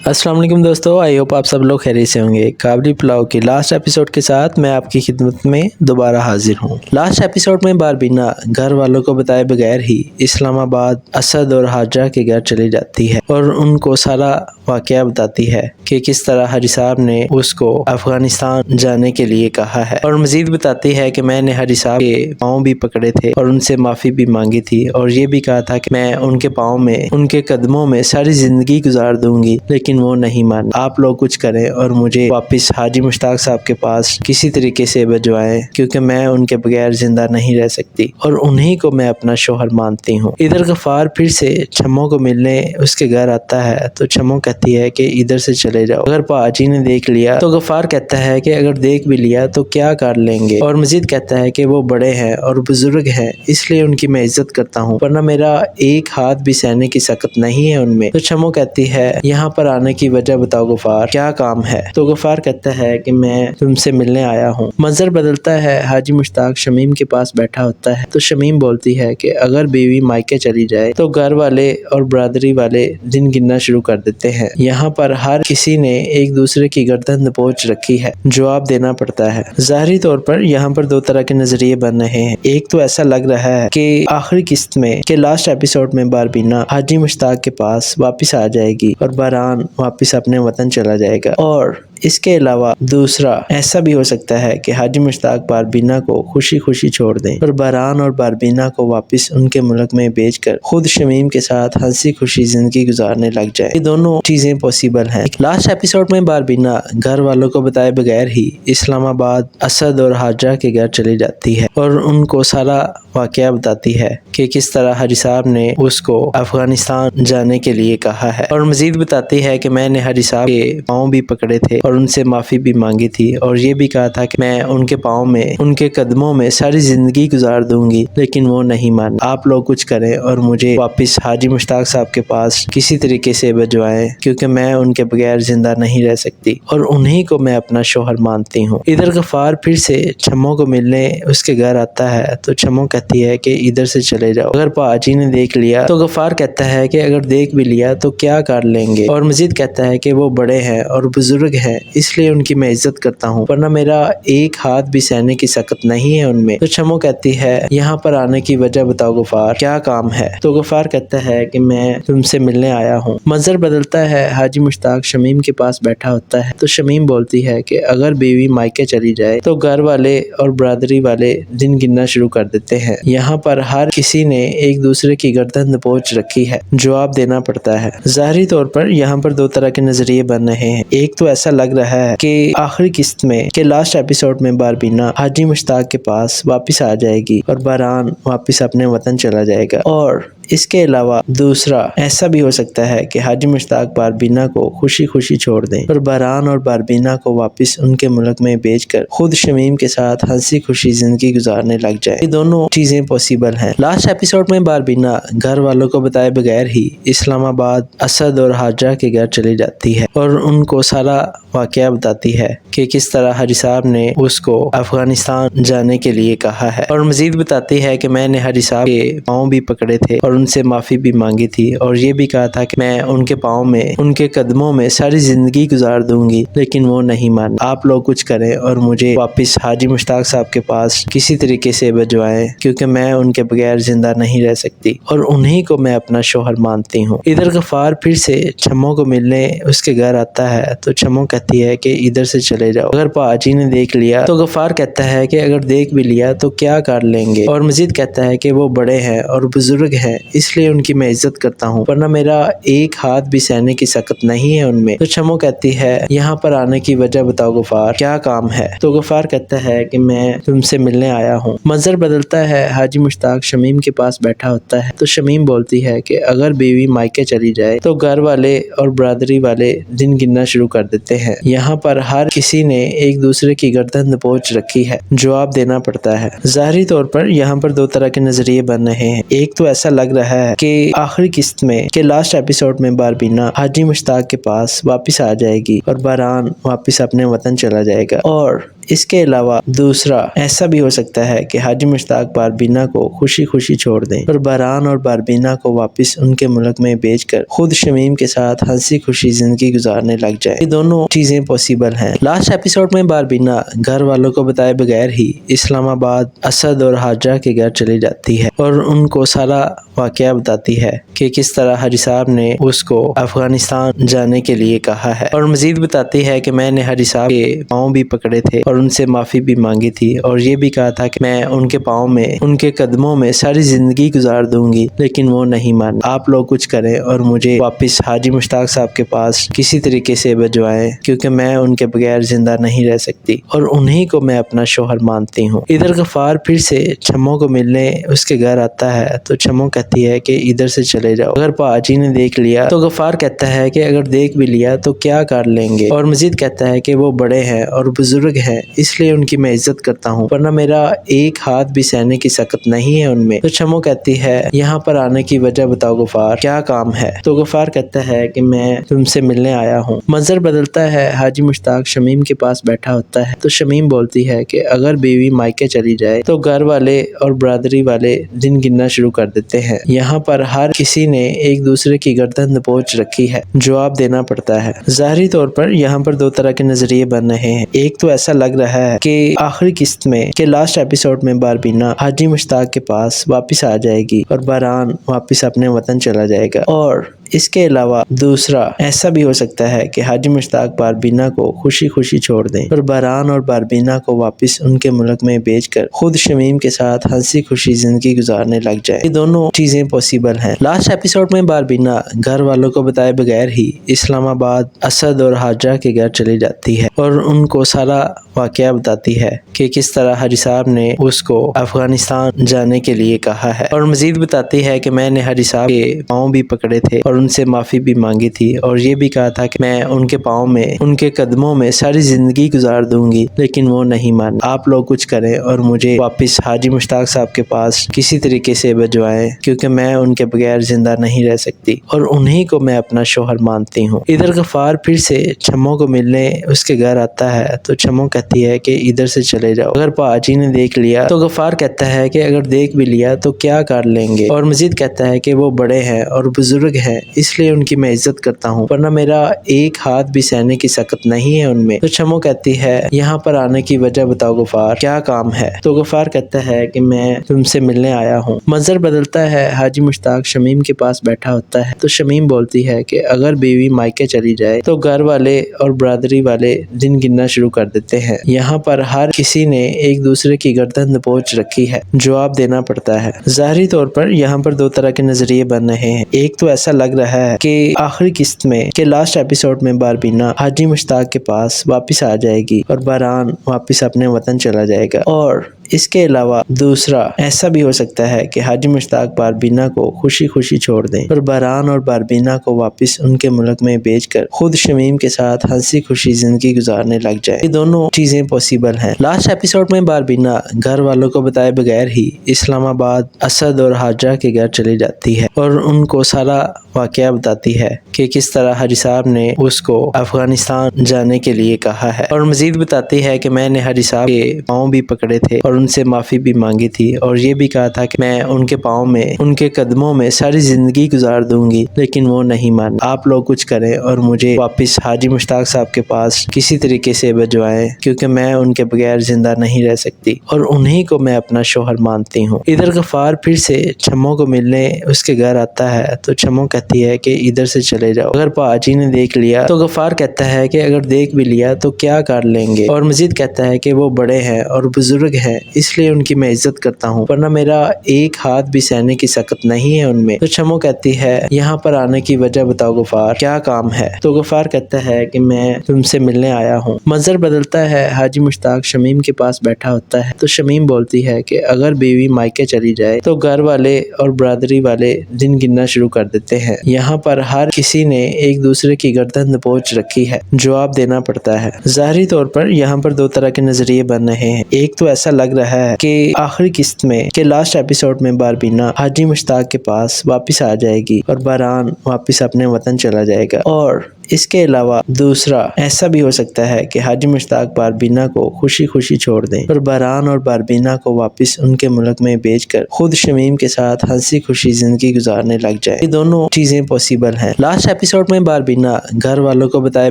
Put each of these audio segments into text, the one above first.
السلام علیکم دوستو، آئی ہوپ آپ سب لوگ خیریت سے ہوں گے۔ کابلی پلاؤ کی لاسٹ ایپیسوڈ کے ساتھ میں آپ کی خدمت میں دوبارہ حاضر ہوں۔ لاسٹ ایپیسوڈ میں باربینا گھر والوں کو بتائے بغیر ہی اسلام آباد اسد اور حاجرہ کے گھر چلی جاتی ہے اور ان کو سارا واقعہ بتاتی ہے کہ کس طرح حاجی صاحب نے اس کو افغانستان جانے کے لیے کہا ہے، اور مزید بتاتی ہے کہ میں نے حاجی صاحب کے پاؤں بھی پکڑے تھے اور ان سے معافی بھی مانگی تھی، اور یہ بھی کہا تھا کہ میں ان کے پاؤں میں، ان کے قدموں میں ساری زندگی گزار دوں گی، لیکن وہ نہیں مان۔ آپ لوگ کچھ کریں اور مجھے واپس حاجی مشتاق صاحب کے پاس کسی طریقے سے بھجوائیں، کیونکہ میں ان کے بغیر زندہ نہیں رہ سکتی اور انہی کو میں اپنا شوہر مانتی ہوں۔ ادھر غفار پھر سے چھمو کو ملنے اس کے گھر آتا ہے تو چھمو کہتی ہے کہ ادھر سے چلے جاؤ، اگر پاجی نے دیکھ لیا تو غفار کہتا ہے کہ اگر دیکھ بھی لیا تو کیا کر لیں گے، اور مزید کہتا ہے کہ وہ بڑے ہیں اور بزرگ ہیں، اس لیے ان کی میں عزت کرتا ہوں، ورنہ میرا ایک ہاتھ بھی سہنے کی سخت نہیں ہے ان میں۔ تو چھمو کہتی ہے یہاں پر آنے کی وجہ بتاؤ غفار، کیا کام ہے؟ تو غفار کہتا ہے کہ میں تم سے ملنے آیا ہوں۔ منظر بدلتا ہے، حاجی مشتاق شمیم کے پاس بیٹھا ہوتا ہے تو شمیم بولتی ہے کہ اگر بیوی مائکے چلی جائے تو گھر والے اور برادری والے دن گننا شروع کر دیتے ہیں، یہاں پر ہر کسی نے ایک دوسرے کی گردن دبوچ رکھی ہے، جواب دینا پڑتا ہے۔ ظاہری طور پر یہاں پر دو طرح کے نظریے بن رہے ہیں۔ ایک تو ایسا لگ رہا ہے کہ آخری قسط میں کہ لاسٹ ایپیسوڈ میں باربینا حاجی مشتاق کے پاس واپس آ جائے گی اور باران واپس اپنے وطن چلا جائے گا، اور اس کے علاوہ دوسرا ایسا بھی ہو سکتا ہے کہ حاجی مشتاق باربینا کو خوشی خوشی چھوڑ دیں اور باران اور باربینا کو واپس ان کے ملک میں بھیج کر خود شمیم کے ساتھ ہنسی خوشی زندگی گزارنے لگ جائے۔ یہ دونوں چیزیں پوسیبل ہیں۔ لاسٹ ایپیسوڈ میں باربینا گھر والوں کو بتائے بغیر ہی اسلام آباد اسد اور حاجرہ کے گھر چلی جاتی ہے اور ان کو سارا واقعہ بتاتی ہے کہ کس طرح حاجی صاحب نے اس کو افغانستان جانے کے لیے کہا ہے، اور مزید بتاتی ہے کہ میں نے حاجی صاحب کے پاؤں بھی پکڑے تھے اور ان سے معافی بھی مانگی تھی، اور یہ بھی کہا تھا کہ میں ان کے پاؤں میں، ان کے قدموں میں ساری زندگی گزار دوں گی، لیکن وہ نہیں مان۔ آپ لوگ کچھ کریں اور مجھے واپس حاجی مشتاق صاحب کے پاس کسی طریقے سے بھجوائیں، کیونکہ میں ان کے بغیر زندہ نہیں رہ سکتی اور انہی کو میں اپنا شوہر مانتی ہوں۔ ادھر غفار پھر سے چھمو کو ملنے اس کے گھر آتا ہے تو چھمو کہتی ہے کہ ادھر سے چلے جاؤ، اگر پاجی نے دیکھ لیا تو غفار کہتا ہے کہ اگر دیکھ بھی لیا تو کیا کر لیں گے، اور مزید کہتا ہے کہ وہ بڑے ہیں اور بزرگ ہیں، اس لیے ان کی میں عزت کرتا ہوں، ورنہ میرا ایک ہاتھ بھی سہنے کی سخت نہیں ہے ان میں۔ تو چھمو کہتی ہے یہاں پر آنے کی وجہ بتاؤ غفار، کیا کام ہے؟ تو غفار کہتا ہے کہ میں تم سے ملنے آیا ہوں۔ منظر بدلتا ہے، حاجی مشتاق شمیم کے پاس بیٹھا ہوتا ہے تو شمیم بولتی ہے کہ اگر بیوی مائکے چلی جائے تو گھر والے اور برادری والے دن گننا شروع کر دیتے ہیں، یہاں پر ہر کسی نے ایک دوسرے کی گردن دبوچ رکھی ہے، جواب دینا پڑتا ہے۔ ظاہری طور پر یہاں پر دو طرح کے نظریے بن رہے ہیں۔ ایک تو ایسا لگ رہا ہے کہ آخری قسط میں کہ لاسٹ ایپیسوڈ میں باربینا حاجی مشتاق کے پاس واپس آ جائے گی اور باران واپس اپنے وطن چلا جائے گا، اور اس کے علاوہ دوسرا ایسا بھی ہو سکتا ہے کہ حاجی مشتاق باربینا کو خوشی خوشی چھوڑ دیں اور باران اور باربینا کو واپس ان کے ملک میں بھیج کر خود شمیم کے ساتھ ہنسی خوشی زندگی گزارنے لگ جائے۔ یہ دونوں چیزیں پوسیبل ہیں۔ لاسٹ ایپیسوڈ میں باربینا گھر والوں کو بتائے بغیر ہی اسلام آباد اسد اور حاجرہ کے گھر چلی جاتی ہے اور ان کو سارا واقعہ بتاتی ہے کہ کس طرح حاجی صاحب نے اس کو افغانستان جانے کے لیے کہا ہے، اور مزید بتاتی ہے کہ میں نے حاجی صاحب کے پاؤں بھی پکڑے تھے اور ان سے معافی بھی مانگی تھی، اور یہ بھی کہا تھا کہ میں ان کے پاؤں میں، ان کے قدموں میں ساری زندگی گزار دوں گی، لیکن وہ نہیں مان۔ آپ لوگ کچھ کریں اور مجھے واپس حاجی مشتاق صاحب کے پاس کسی طریقے سے بھجوائیں، کیونکہ میں ان کے بغیر زندہ نہیں رہ سکتی اور انہی کو میں اپنا شوہر مانتی ہوں۔ ادھر غفار پھر سے چھمو کو ملنے اس کے گھر آتا ہے تو چھمو کہتی ہے کہ ادھر سے چلے جاؤ، اگر پاجی نے دیکھ لیا تو غفار کہتا ہے کہ اگر دیکھ بھی لیا تو کیا کر لیں گے، اور مزید کہتا ہے کہ وہ بڑے ہیں اور بزرگ ہیں، اس لیے ان کی میں عزت کرتا ہوں، ورنہ میرا ایک ہاتھ بھی سہنے کی سخت نہیں ہے ان میں۔ تو چھمو کہتی ہے یہاں پر آنے کی وجہ بتاؤ غفار، کیا کام ہے؟ تو غفار کہتا ہے کہ میں تم سے ملنے آیا ہوں۔ منظر بدلتا ہے، حاجی مشتاق شمیم کے پاس بیٹھا ہوتا ہے تو شمیم بولتی ہے کہ اگر بیوی مائکے چلی جائے تو گھر والے اور برادری والے دن گننا شروع کر دیتے ہیں، یہاں پر ہر کسی نے ایک دوسرے کی گردن دبوچ رکھی ہے، جواب دینا پڑتا ہے۔ ظاہری طور پر یہاں پر دو طرح کے نظریے بن رہے ہیں۔ ایک تو ایسا لگ رہا ہے کہ آخری قسط میں کہ لاسٹ ایپیسوڈ میں باربینا حاجی مشتاق کے پاس واپس آ جائے گی اور باران واپس اپنے وطن چلا جائے گا، اور اس کے علاوہ دوسرا ایسا بھی ہو سکتا ہے کہ حاجی مشتاق باربینا کو خوشی خوشی چھوڑ دیں اور بہران اور باربینا کو واپس ان کے ملک میں بھیج کر خود شمیم کے ساتھ ہنسی خوشی زندگی گزارنے لگ جائے۔ یہ دونوں چیزیں پاسبل ہیں۔ لاسٹ ایپیسوڈ میں باربینا گھر والوں کو بتائے بغیر ہی اسلام آباد اسد اور حاجہ کے گھر چلی جاتی ہے اور ان کو سارا واقعہ بتاتی ہے کہ کس طرح حاجی صاحب نے اس کو افغانستان جانے کے لیے کہا ہے، اور مزید بتاتی ہے کہ میں نے حاجی صاحب کے پاؤں بھی پکڑے تھے اور ان سے معافی بھی مانگی تھی اور یہ بھی کہا تھا کہ میں ان کے پاؤں میں ان کے قدموں میں ساری زندگی گزار دوں گی، لیکن وہ نہیں مان۔ آپ لوگ کچھ کریں اور مجھے واپس حاجی مشتاق صاحب کے پاس کسی طریقے سے بھجوائیں، کیونکہ میں ان کے بغیر زندہ نہیں رہ سکتی اور انہی کو میں اپنا شوہر مانتی ہوں۔ ادھر غفار پھر سے چھمو کو ملنے اس کے گھر آتا ہے تو چھمو کہتی ہے کہ ادھر سے چلے جاؤ، اگر پاجی نے دیکھ لیا تو غفار کہتا ہے کہ اگر دیکھ بھی لیا تو کیا کر لیں گے، اور مزید کہتا ہے کہ وہ بڑے ہیں اور بزرگ ہیں، اس لیے ان کی میں عزت کرتا ہوں، ورنہ میرا ایک ہاتھ بھی سہنے کی سخت نہیں ہے ان میں۔ تو چھمو کہتی ہے یہاں پر آنے کی وجہ بتاؤ غفار، کیا کام ہے؟ تو غفار کہتا ہے کہ میں تم سے ملنے آیا ہوں۔ منظر بدلتا ہے، حاجی مشتاق شمیم کے پاس بیٹھا ہوتا ہے تو شمیم بولتی ہے کہ اگر بیوی مائکے چلی جائے تو گھر والے اور برادری والے دن گننا شروع کر دیتے ہیں، یہاں پر ہر کسی نے ایک دوسرے کی گردن دبوچ رکھی ہے، جواب دینا پڑتا ہے۔ ظاہری طور پر یہاں پر دو طرح کے نظریے بن رہے ہیں۔ ایک تو ایسا لگ رہا ہے کہ آخری قسط میں کہ لاسٹ ایپیسوڈ میں باربینا حاجی مشتاق کے پاس واپس آ جائے گی اور بہران واپس اپنے وطن چلا جائے گا، اور اس کے علاوہ دوسرا ایسا بھی ہو سکتا ہے کہ حاجی مشتاق باربینا کو خوشی خوشی چھوڑ دیں اور بہران اور باربینا کو واپس ان کے ملک میں بھیج کر خود شمیم کے ساتھ ہنسی خوشی زندگی گزارنے لگ جائے۔ یہ دونوں چیزیں پاسبل ہیں۔ لاسٹ ایپیسوڈ میں باربینا گھر والوں کو بتائے بغیر ہی اسلام آباد اسد اور حاجہ کے گھر چلی جاتی ہے اور ان کو سارا واقعہ بتاتی ہے کہ کس طرح حاجی صاحب نے اس کو افغانستان جانے کے لیے کہا ہے، اور مزید بتاتی ہے کہ میں نے حاجی صاحب کے پاؤں بھی پکڑے تھے اور ان سے معافی بھی مانگی تھی اور یہ بھی کہا تھا کہ میں ان کے پاؤں میں ان کے قدموں میں ساری زندگی گزار دوں گی، لیکن وہ نہیں مان۔ آپ لوگ کچھ کریں اور مجھے واپس حاجی مشتاق صاحب کے پاس کسی طریقے سے بھجوائیں، کیونکہ میں ان کے بغیر زندہ نہیں رہ سکتی اور انہی کو میں اپنا شوہر مانتی ہوں۔ ادھر غفار پھر سے چھمو کو ملنے اس کے گھر آتا ہے تو چھمو کہتی ہے کہ ادھر سے چلے جاؤ، اگر پاجی نے دیکھ لیا تو غفار کہتا ہے کہ اگر دیکھ بھی لیا تو کیا کر لیں گے، اور مزید کہتا ہے کہ وہ بڑے ہیں اور بزرگ ہیں، اس لیے ان کی میں عزت کرتا ہوں، ورنہ میرا ایک ہاتھ بھی سہنے کی سخت نہیں ہے ان میں۔ تو چھمو کہتی ہے یہاں پر آنے کی وجہ بتاؤ غفار، کیا کام ہے؟ تو غفار کہتا ہے کہ میں تم سے ملنے آیا ہوں۔ منظر بدلتا ہے، حاجی مشتاق شمیم کے پاس بیٹھا ہوتا ہے تو شمیم بولتی ہے کہ اگر بیوی مائکے چلی جائے تو گھر والے اور برادری والے دن گننا شروع کر دیتے ہیں، یہاں پر ہر کسی نے ایک دوسرے کی گردن دبوچ رکھی ہے، جواب دینا پڑتا ہے۔ ظاہری طور پر یہاں پر دو طرح کے نظریے بن رہے ہیں۔ ایک تو ایسا لگ رہا ہے کہ آخری قسط میں کہ لاسٹ ایپیسوڈ میں باربینا حاجی مشتاق کے پاس واپس آ جائے گی اور بہران واپس اپنے وطن چلا جائے گا، اور اس کے علاوہ دوسرا ایسا بھی ہو سکتا ہے کہ حاجی مشتاق باربینا کو خوشی خوشی چھوڑ دیں اور بہران اور باربینا کو واپس ان کے ملک میں بھیج کر خود شمیم کے ساتھ ہنسی خوشی زندگی گزارنے لگ جائے۔ یہ دونوں چیزیں پاسبل ہیں۔ لاسٹ ایپیسوڈ میں باربینا گھر والوں کو بتائے بغیر ہی اسلام آباد اسد اور حاجہ کے گھر چلی جاتی ہے اور ان کو سارا واقعہ بتاتی ہے کہ کس طرح حاجی صاحب نے اس کو افغانستان جانے کے لیے کہا ہے، اور مزید بتاتی ہے کہ میں نے حاجی صاحب کے پاؤں بھی پکڑے تھے اور ان سے معافی بھی مانگی تھی اور یہ بھی کہا تھا کہ میں ان کے پاؤں میں ان کے قدموں میں ساری زندگی گزار دوں گی، لیکن وہ نہیں مان۔ آپ لوگ کچھ کریں اور مجھے واپس حاجی مشتاق صاحب کے پاس کسی طریقے سے بھجوائیں، کیونکہ میں ان کے بغیر زندہ نہیں رہ سکتی اور انہی کو میں اپنا شوہر مانتی ہوں۔ ادھر غفار پھر سے چھمو کو ملنے اس کے گھر آتا ہے تو چھمو کہتی ہے کہ ادھر سے چلے جاؤ، اگر پاجی نے دیکھ لیا تو غفار کہتا ہے کہ اگر دیکھ بھی لیا تو کیا کر لیں گے، اور مزید کہتا ہے کہ وہ بڑے ہیں اور بزرگ ہیں، اس لیے ان کی میں عزت کرتا ہوں، ورنہ میرا ایک ہاتھ بھی سہنے کی سخت نہیں ہے ان میں۔ تو چھمو کہتی ہے یہاں پر آنے کی وجہ بتاؤ غفار، کیا کام ہے؟ تو غفار کہتا ہے کہ میں تم سے ملنے آیا ہوں۔ منظر بدلتا ہے، حاجی مشتاق شمیم کے پاس بیٹھا ہوتا ہے تو شمیم بولتی ہے کہ اگر بیوی مائکے چلی جائے تو گھر والے اور برادری والے دن گننا شروع کر دیتے ہیں، یہاں پر ہر کسی نے ایک دوسرے کی گردن دبوچ رکھی ہے، جواب دینا پڑتا ہے۔ ظاہری طور پر یہاں پر دو طرح کے نظریے بن رہے ہیں۔ ایک تو ایسا لگ رہا ہے کہ آخری قسط میں کہ لاسٹ ایپیسوڈ میں باربینا حاجی مشتاق کے پاس واپس آ جائے گی اور بہران واپس اپنے وطن چلا جائے گا، اور اس کے علاوہ دوسرا ایسا بھی ہو سکتا ہے کہ حاجی مشتاق باربینا کو خوشی خوشی چھوڑ دیں اور بہران اور باربینا کو واپس ان کے ملک میں بھیج کر خود شمیم کے ساتھ ہنسی خوشی زندگی گزارنے لگ جائے۔ یہ دونوں چیزیں پاسبل ہیں۔ لاسٹ ایپیسوڈ میں باربینا گھر والوں کو بتائے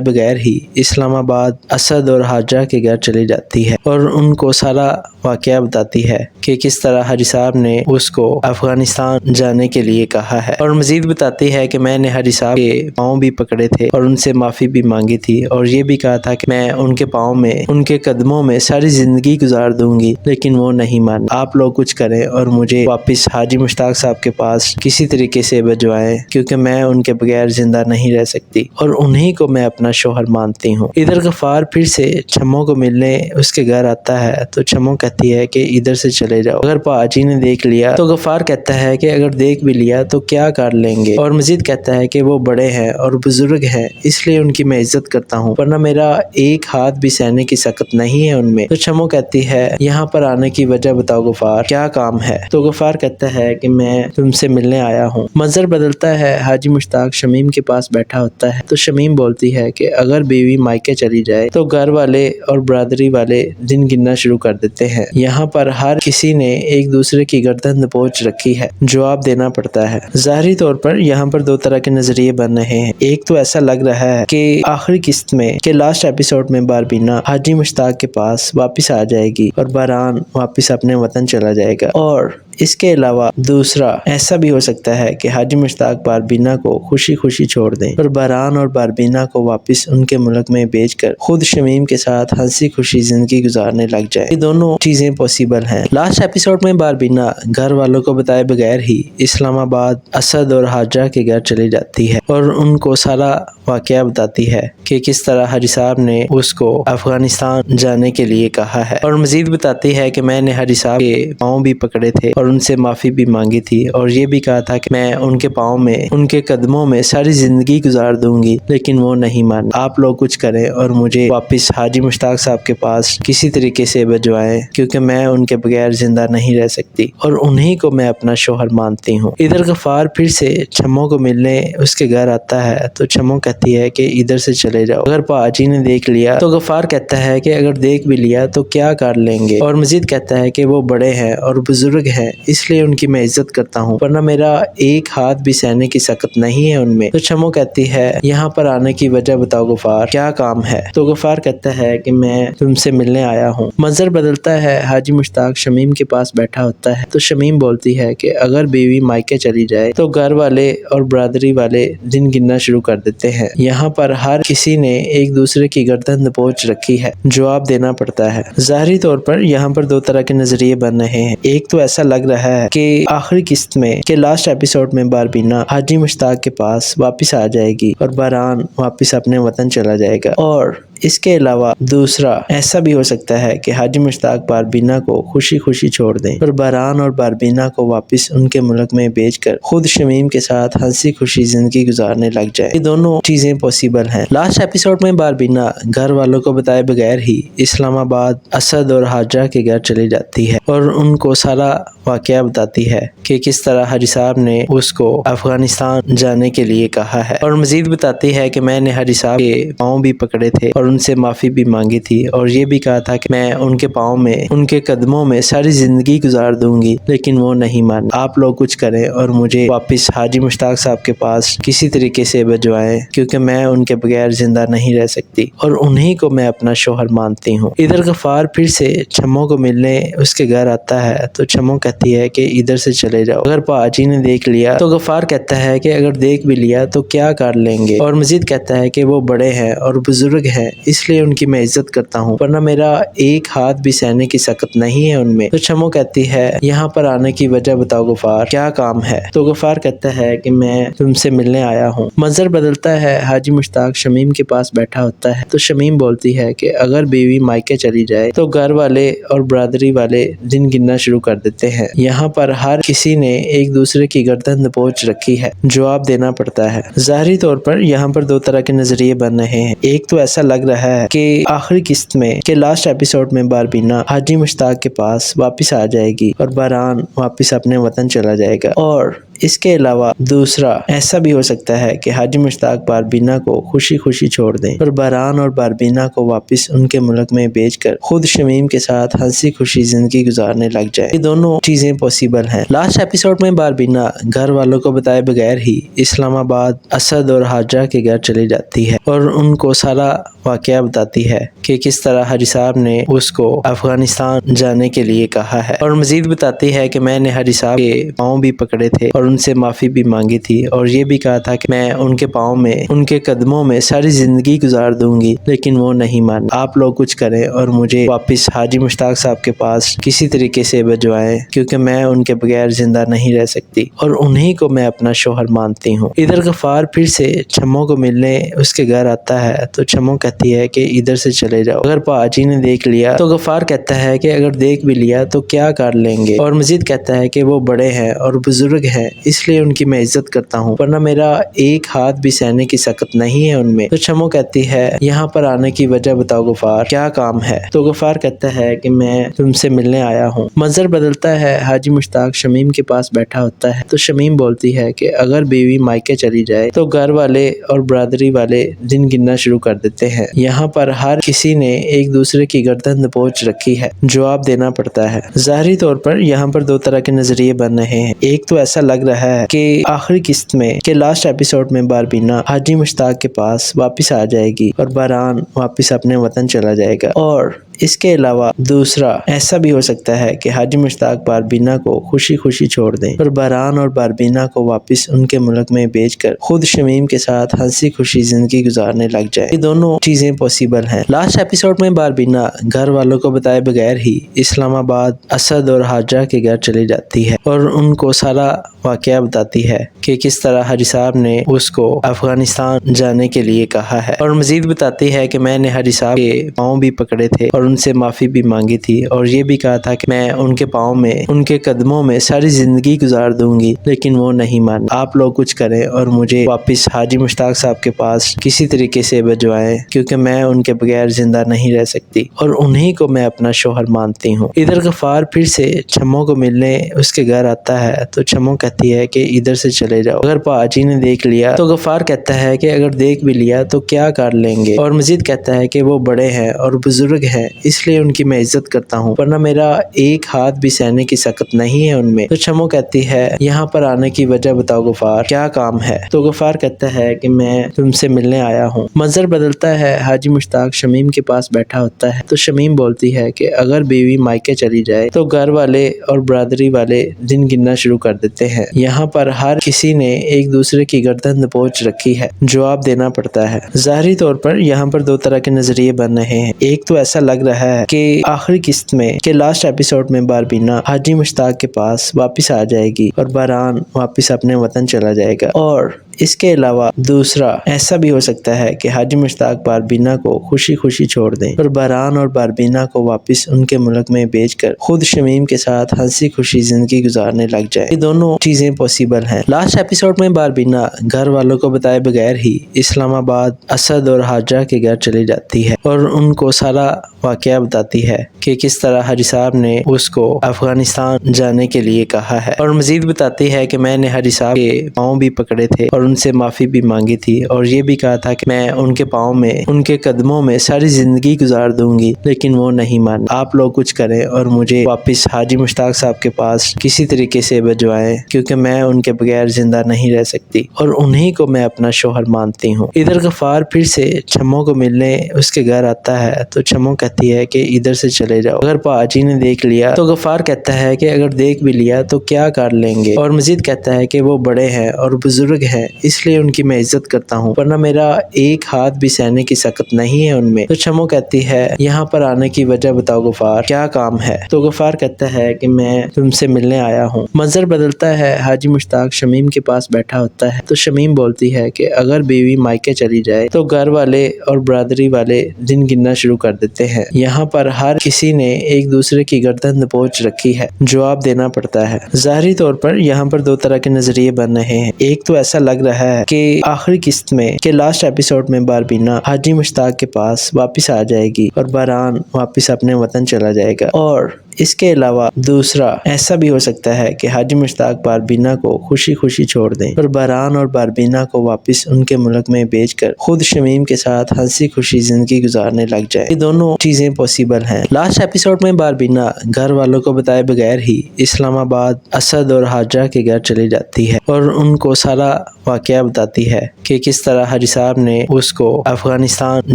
بغیر ہی اسلام آباد اسد اور حاجہ کے گھر چلی جاتی ہے اور ان کو سارا واقعہ بتاتی ہے کہ کس طرح حاجی صاحب نے اس کو افغانستان جانے کے لیے کہا ہے، اور مزید بتاتی ہے کہ میں نے حاجی صاحب کے پاؤں بھی پکڑے تھے اور ان سے معافی بھی مانگی تھی، اور یہ بھی کہا تھا کہ میں ان کے پاؤں میں ان کے قدموں میں ساری زندگی گزار دوں گی، لیکن وہ نہیں مان۔ آپ لوگ کچھ کریں اور مجھے واپس حاجی مشتاق صاحب کے پاس کسی طریقے سے بھجوائیں، کیونکہ میں ان کے بغیر زندہ نہیں رہ سکتی اور انہی کو میں اپنا شوہر مانتی ہوں۔ ادھر غفار پھر سے چھمو کو ملنے اس کے گھر آتا ہے تو چھمو کہتی ہے کہ ادھر سے چلے جاؤ، اگر پاجی نے دیکھ لیا تو غفار کہتا ہے کہ اگر دیکھ بھی لیا تو کیا کر لیں گے، اور مزید کہتا ہے کہ وہ بڑے ہیں اور بزرگ ہیں، اس لیے ان کی میں عزت کرتا ہوں، ورنہ میرا ایک ہاتھ بھی سہنے کی سخت نہیں ہے ان میں۔ تو چھمو کہتی ہے یہاں پر آنے کی وجہ بتاؤ غفار، کیا کام ہے؟ تو غفار کہتا ہے کہ میں تم سے ملنے آیا ہوں۔ منظر بدلتا ہے، حاجی مشتاق شمیم کے پاس بیٹھا ہوتا ہے تو شمیم بولتی ہے کہ اگر بیوی مائکے چلی جائے تو گھر والے اور برادری والے دن گننا شروع کر دیتے ہیں، یہاں پر ہر کسی نے ایک دوسرے کی گردن دبوچ رکھی ہے، جواب دینا پڑتا ہے۔ ظاہری طور پر یہاں پر دو طرح کے نظریے بن رہے ہیں۔ ایک تو ایسا لگ رہا ہے کہ آخری قسط میں کہ لاسٹ ایپیسوڈ میں باربینا حاجی مشتاق کے پاس واپس آ جائے گی اور بہران واپس اپنے وطن چلا جائے گا، اور اس کے علاوہ دوسرا ایسا بھی ہو سکتا ہے کہ حاجی مشتاق باربینا کو خوشی خوشی چھوڑ دیں اور بہران اور باربینا کو واپس ان کے ملک میں بھیج کر خود شمیم کے ساتھ ہنسی خوشی زندگی گزارنے لگ جائے۔ یہ دونوں چیزیں پاسبل ہیں۔ لاسٹ ایپیسوڈ میں باربینا گھر والوں کو بتائے بغیر ہی اسلام آباد اسد اور حاجہ کے گھر چلی جاتی ہے اور ان کو سارا واقعہ بتاتی ہے کہ کس طرح حاجی صاحب نے اس کو افغانستان جانے کے لیے کہا ہے، اور مزید بتاتی ہے کہ میں نے حاجی صاحب کے پاؤں بھی پکڑے تھے اور ان سے معافی بھی مانگی تھی، اور یہ بھی کہا تھا کہ میں ان کے پاؤں میں ان کے قدموں میں ساری زندگی گزار دوں گی، لیکن وہ نہیں مان۔ آپ لوگ کچھ کریں اور مجھے واپس حاجی مشتاق صاحب کے پاس کسی طریقے سے بھجوائیں، کیونکہ میں ان کے بغیر زندہ نہیں رہ سکتی اور انہی کو میں اپنا شوہر مانتی ہوں۔ ادھر غفار پھر سے چھمو کو ملنے اس کے گھر آتا ہے تو چھمو کہتی ہے کہ ادھر سے چلے جاؤ، اگر پاجی نے دیکھ لیا تو غفار کہتا ہے کہ اگر دیکھ بھی لیا تو کیا کر لیں گے، اور مزید کہتا ہے کہ وہ بڑے ہیں اور بزرگ ہیں، اس لیے ان کی میں عزت کرتا ہوں، ورنہ میرا ایک ہاتھ بھی سہنے کی سخت نہیں ہے ان میں۔ تو چھمو کہتی ہے یہاں پر آنے کی وجہ بتاؤ غفار، کیا کام ہے؟ تو غفار کہتا ہے کہ میں تم سے ملنے آیا ہوں۔ منظر بدلتا ہے، حاجی مشتاق شمیم کے پاس بیٹھا ہوتا ہے تو شمیم بولتی ہے کہ اگر بیوی مائکے چلی جائے تو گھر والے اور برادری والے دن گننا شروع کر دیتے ہیں، یہاں پر ہر کسی نے ایک دوسرے کی گردن دبوچ رکھی ہے، جواب دینا پڑتا ہے۔ ظاہری طور پر یہاں پر دو طرح کے نظریے بن رہے ہیں۔ ایک تو ایسا لگ رہا ہے کہ آخری قسط میں کہ لاسٹ ایپیسوڈ میں باربینا حاجی مشتاق کے پاس واپس آ جائے گی اور بہران واپس اپنے وطن چلا جائے گا، اور اس کے علاوہ دوسرا ایسا بھی ہو سکتا ہے کہ حاجی مشتاق باربینا کو خوشی خوشی چھوڑ دیں اور بہران اور باربینا کو واپس ان کے ملک میں بھیج کر خود شمیم کے ساتھ ہنسی خوشی زندگی گزارنے لگ جائے۔ یہ دونوں چیزیں پاسبل ہیں۔ لاسٹ ایپیسوڈ میں باربینا گھر والوں کو بتائے بغیر ہی اسلام آباد اسد اور حاجہ کے گھر چلی جاتی ہے اور ان کو سارا واقعہ بتاتی ہے کہ کس طرح حاجی صاحب نے اس کو افغانستان جانے کے لیے کہا ہے، اور مزید بتاتی ہے کہ میں نے حاجی صاحب کے پاؤں بھی پکڑے تھے اور ان سے معافی بھی مانگی تھی، اور یہ بھی کہا تھا کہ میں ان کے پاؤں میں ان کے قدموں میں ساری زندگی گزار دوں گی، لیکن وہ نہیں مان۔ آپ لوگ کچھ کریں اور مجھے واپس حاجی مشتاق صاحب کے پاس کسی طریقے سے بھجوائیں، کیونکہ میں ان کے بغیر زندہ نہیں رہ سکتی اور انہی کو میں اپنا شوہر مانتی ہوں۔ ادھر غفار پھر سے چھمو کو ملنے اس کے گھر آتا ہے تو چھمو کہتی ہے کہ ادھر سے چلے جاؤ، اگر پاجی نے دیکھ لیا تو غفار کہتا ہے کہ اگر دیکھ بھی لیا تو کیا کر لیں گے، اور مزید کہتا ہے کہ وہ بڑے ہیں اور بزرگ ہیں، اس لیے ان کی میں عزت کرتا ہوں، ورنہ میرا ایک ہاتھ بھی سہنے کی سخت نہیں ہے ان میں۔ تو چھمو کہتی ہے یہاں پر آنے کی وجہ بتاؤ غفار، کیا کام ہے؟ تو غفار کہتا ہے کہ میں تم سے ملنے آیا ہوں۔ منظر بدلتا ہے، حاجی مشتاق شمیم کے پاس بیٹھا ہوتا ہے تو شمیم بولتی ہے کہ اگر بیوی مائکے چلی جائے تو گھر والے اور برادری والے دن گننا شروع کر دیتے ہیں، یہاں پر ہر کسی نے ایک دوسرے کی گردن دبوچ رکھی ہے، جواب دینا پڑتا ہے۔ ظاہری طور پر یہاں پر دو طرح کے نظریے بن رہے ہیں۔ ایک تو ایسا لگ رہا ہے کہ آخری قسط میں کہ لاسٹ ایپیسوڈ میں باربینا حاجی مشتاق کے پاس واپس آ جائے گی اور بہران واپس اپنے وطن چلا جائے گا، اور اس کے علاوہ دوسرا ایسا بھی ہو سکتا ہے کہ حاجی مشتاق باربینا کو خوشی خوشی چھوڑ دیں اور بہران اور باربینا کو واپس ان کے ملک میں بھیج کر خود شمیم کے ساتھ ہنسی خوشی زندگی گزارنے لگ جائے۔ یہ دونوں چیزیں پاسبل ہیں۔ لاسٹ ایپیسوڈ میں باربینا گھر والوں کو بتائے بغیر ہی اسلام آباد اسد اور حاجرہ کے گھر چلی جاتی ہے اور ان کو سارا واقعہ بتاتی ہے کہ کس طرح حاجی صاحب نے اس کو افغانستان جانے کے لیے کہا ہے، اور مزید بتاتی ہے کہ میں نے حاجی صاحب کے پاؤں بھی پکڑے تھے اور ان سے معافی بھی مانگی تھی اور یہ بھی کہا تھا کہ میں ان کے پاؤں میں ان کے قدموں میں ساری زندگی گزار دوں گی، لیکن وہ نہیں مان۔ آپ لوگ کچھ کریں اور مجھے واپس حاجی مشتاق صاحب کے پاس کسی طریقے سے بھجوائیں، کیونکہ میں ان کے بغیر زندہ نہیں رہ سکتی اور انہی کو میں اپنا شوہر مانتی ہوں۔ ادھر غفار پھر سے چھمو کو ملنے اس کے گھر آتا ہے تو چھمو کہتی ہے کہ ادھر سے چلے جاؤ، اگر پاجی نے دیکھ لیا تو غفار کہتا ہے کہ اگر دیکھ بھی لیا تو کیا کر لیں گے، اور مزید کہتا ہے کہ وہ بڑے ہیں اور بزرگ ہیں، اس لیے ان کی میں عزت کرتا ہوں، ورنہ میرا ایک ہاتھ بھی سہنے کی سکت نہیں ہے ان میں۔ تو چھمو کہتی ہے یہاں پر آنے کی وجہ بتاؤ غفار، کیا کام ہے؟ تو غفار کہتا ہے کہ میں تم سے ملنے آیا ہوں۔ منظر بدلتا ہے، حاجی مشتاق شمیم کے پاس بیٹھا ہوتا ہے تو شمیم بولتی ہے کہ اگر بیوی مائکے چلی جائے تو گھر والے اور برادری والے دن گننا شروع کر دیتے ہیں، یہاں پر ہر کسی نے ایک دوسرے کی گردن دبوچ رکھی ہے، جواب دینا پڑتا ہے۔ ظاہری طور پر یہاں پر دو طرح کے نظریے بن رہے ہیں۔ ایک تو ایسا لگ رہا ہے کہ آخری قسط میں کہ لاسٹ ایپیسوڈ میں باربینا حاجی مشتاق کے پاس واپس آ جائے گی اور بہران واپس اپنے وطن چلا جائے گا، اور اس کے علاوہ دوسرا ایسا بھی ہو سکتا ہے کہ حاجی مشتاق باربینا کو خوشی خوشی چھوڑ دیں اور بہران اور باربینا کو واپس ان کے ملک میں بھیج کر خود شمیم کے ساتھ ہنسی خوشی زندگی گزارنے لگ جائے۔ یہ دونوں چیزیں پاسبل ہیں۔ لاسٹ ایپیسوڈ میں باربینا گھر والوں کو بتائے بغیر ہی اسلام آباد اسد اور حاجرہ کے گھر چلی جاتی ہے اور ان کو سارا واقعہ بتاتی ہے کہ کس طرح حاجی صاحب نے اس کو افغانستان جانے کے لیے کہا ہے، اور مزید بتاتی ہے کہ میں نے حاجی صاحب کے پاؤں بھی پکڑے تھے اور ان سے معافی بھی مانگی تھی اور یہ بھی کہا تھا کہ میں ان کے پاؤں میں ان کے قدموں میں ساری زندگی گزار دوں گی، لیکن وہ نہیں مان۔ آپ لوگ کچھ کریں اور مجھے واپس حاجی مشتاق صاحب کے پاس کسی طریقے سے بھجوائیں، کیونکہ میں ان کے بغیر زندہ نہیں رہ سکتی اور انہی کو میں اپنا شوہر مانتی ہوں۔ ادھر غفار پھر سے چھمو کو ملنے اس کے گھر آتا ہے تو چھمو کہتی ہے کہ ادھر سے چلے جاؤ، اگر پاجی نے دیکھ لیا تو غفار کہتا ہے کہ اگر دیکھ بھی لیا تو کیا کر لیں گے، اور مزید کہتا ہے کہ وہ بڑے ہیں اور بزرگ ہیں، اس لیے ان کی میں عزت کرتا ہوں، ورنہ میرا ایک ہاتھ بھی سہنے کی سکت نہیں ہے ان میں۔ تو چھمو کہتی ہے یہاں پر آنے کی وجہ بتاؤ غفار، کیا کام ہے؟ تو غفار کہتا ہے کہ میں تم سے ملنے آیا ہوں۔ منظر بدلتا ہے، حاجی مشتاق شمیم کے پاس بیٹھا ہوتا ہے تو شمیم بولتی ہے کہ اگر بیوی مائکے چلی جائے تو گھر والے اور برادری والے دن گننا شروع کر دیتے ہیں، یہاں پر ہر کسی نے ایک دوسرے کی گردن دبوچ رکھی ہے، جواب دینا پڑتا ہے۔ ظاہری طور پر یہاں پر دو طرح کے نظریے بن رہے ہیں۔ ایک تو ایسا لگ رہا ہے کہ آخری قسط میں کہ لاسٹ ایپیسوڈ میں باربینا حاجی مشتاق کے پاس واپس آ جائے گی اور بہران واپس اپنے وطن چلا جائے گا، اور اس کے علاوہ دوسرا ایسا بھی ہو سکتا ہے کہ حاجی مشتاق باربینا کو خوشی خوشی چھوڑ دیں اور بہران اور باربینا کو واپس ان کے ملک میں بھیج کر خود شمیم کے ساتھ ہنسی خوشی زندگی گزارنے لگ جائے۔ یہ دونوں چیزیں پاسبل ہیں۔ لاسٹ ایپیسوڈ میں باربینا گھر والوں کو بتائے بغیر ہی اسلام آباد اسد اور حاجرہ کے گھر چلی جاتی ہے اور ان کو سارا واقعہ بتاتی ہے کہ کس طرح حاجی صاحب نے اس کو افغانستان جانے کے لیے کہا ہے، اور مزید بتاتی ہے کہ میں نے حاجی صاحب کے پاؤں بھی پکڑے تھے اور ان سے معافی بھی مانگی تھی اور یہ بھی کہا تھا کہ میں ان کے پاؤں میں ان کے قدموں میں ساری زندگی گزار دوں گی، لیکن وہ نہیں مان۔ آپ لوگ کچھ کریں اور مجھے واپس حاجی مشتاق صاحب کے پاس کسی طریقے سے بھجوائیں، کیونکہ میں ان کے بغیر زندہ نہیں رہ سکتی اور انہی کو میں اپنا شوہر مانتی ہوں۔ ادھر غفار پھر سے چھمو کو ملنے اس کے گھر آتا ہے تو چھمو کہتی ہے کہ ادھر سے چلے جاؤ، اگر پاجی نے دیکھ لیا تو غفار کہتا ہے کہ اگر دیکھ بھی لیا تو کیا کر لیں گے، اور مزید کہتا ہے کہ وہ بڑے ہیں اور بزرگ ہیں، اس لیے ان کی میں عزت کرتا ہوں، ورنہ میرا ایک ہاتھ بھی سہنے کی سکت نہیں ہے ان میں۔ تو چھمو کہتی ہے یہاں پر آنے کی وجہ بتاؤ غفار، کیا کام ہے؟ تو غفار کہتا ہے کہ میں تم سے ملنے آیا ہوں۔ منظر بدلتا ہے، حاجی مشتاق شمیم کے پاس بیٹھا ہوتا ہے تو شمیم بولتی ہے کہ اگر بیوی مائکے چلی جائے تو گھر والے اور برادری والے دن گننا شروع کر دیتے ہیں، یہاں پر ہر کسی نے ایک دوسرے کی گردن دبوچ رکھی ہے، جواب دینا پڑتا ہے۔ ظاہری طور پر یہاں پر دو طرح کے نظریے بن رہے ہیں۔ ایک تو ایسا لگ رہا ہے کہ آخری قسط میں کہ لاسٹ ایپیسوڈ میں باربینا حاجی مشتاق کے پاس واپس آ جائے گی اور بہران واپس اپنے وطن چلا جائے گا، اور اس کے علاوہ دوسرا ایسا بھی ہو سکتا ہے کہ حاجی مشتاق باربینا کو خوشی خوشی چھوڑ دیں اور بہران اور باربینا کو واپس ان کے ملک میں بھیج کر خود شمیم کے ساتھ ہنسی خوشی زندگی گزارنے لگ جائے۔ یہ دونوں چیزیں پاسبل ہیں۔ لاسٹ ایپیسوڈ میں باربینا گھر والوں کو بتائے بغیر ہی اسلام آباد اسد اور حاجرہ کے گھر چلی جاتی ہے اور ان کو سارا واقعہ بتاتی ہے کہ کس طرح حاجی صاحب نے اس کو افغانستان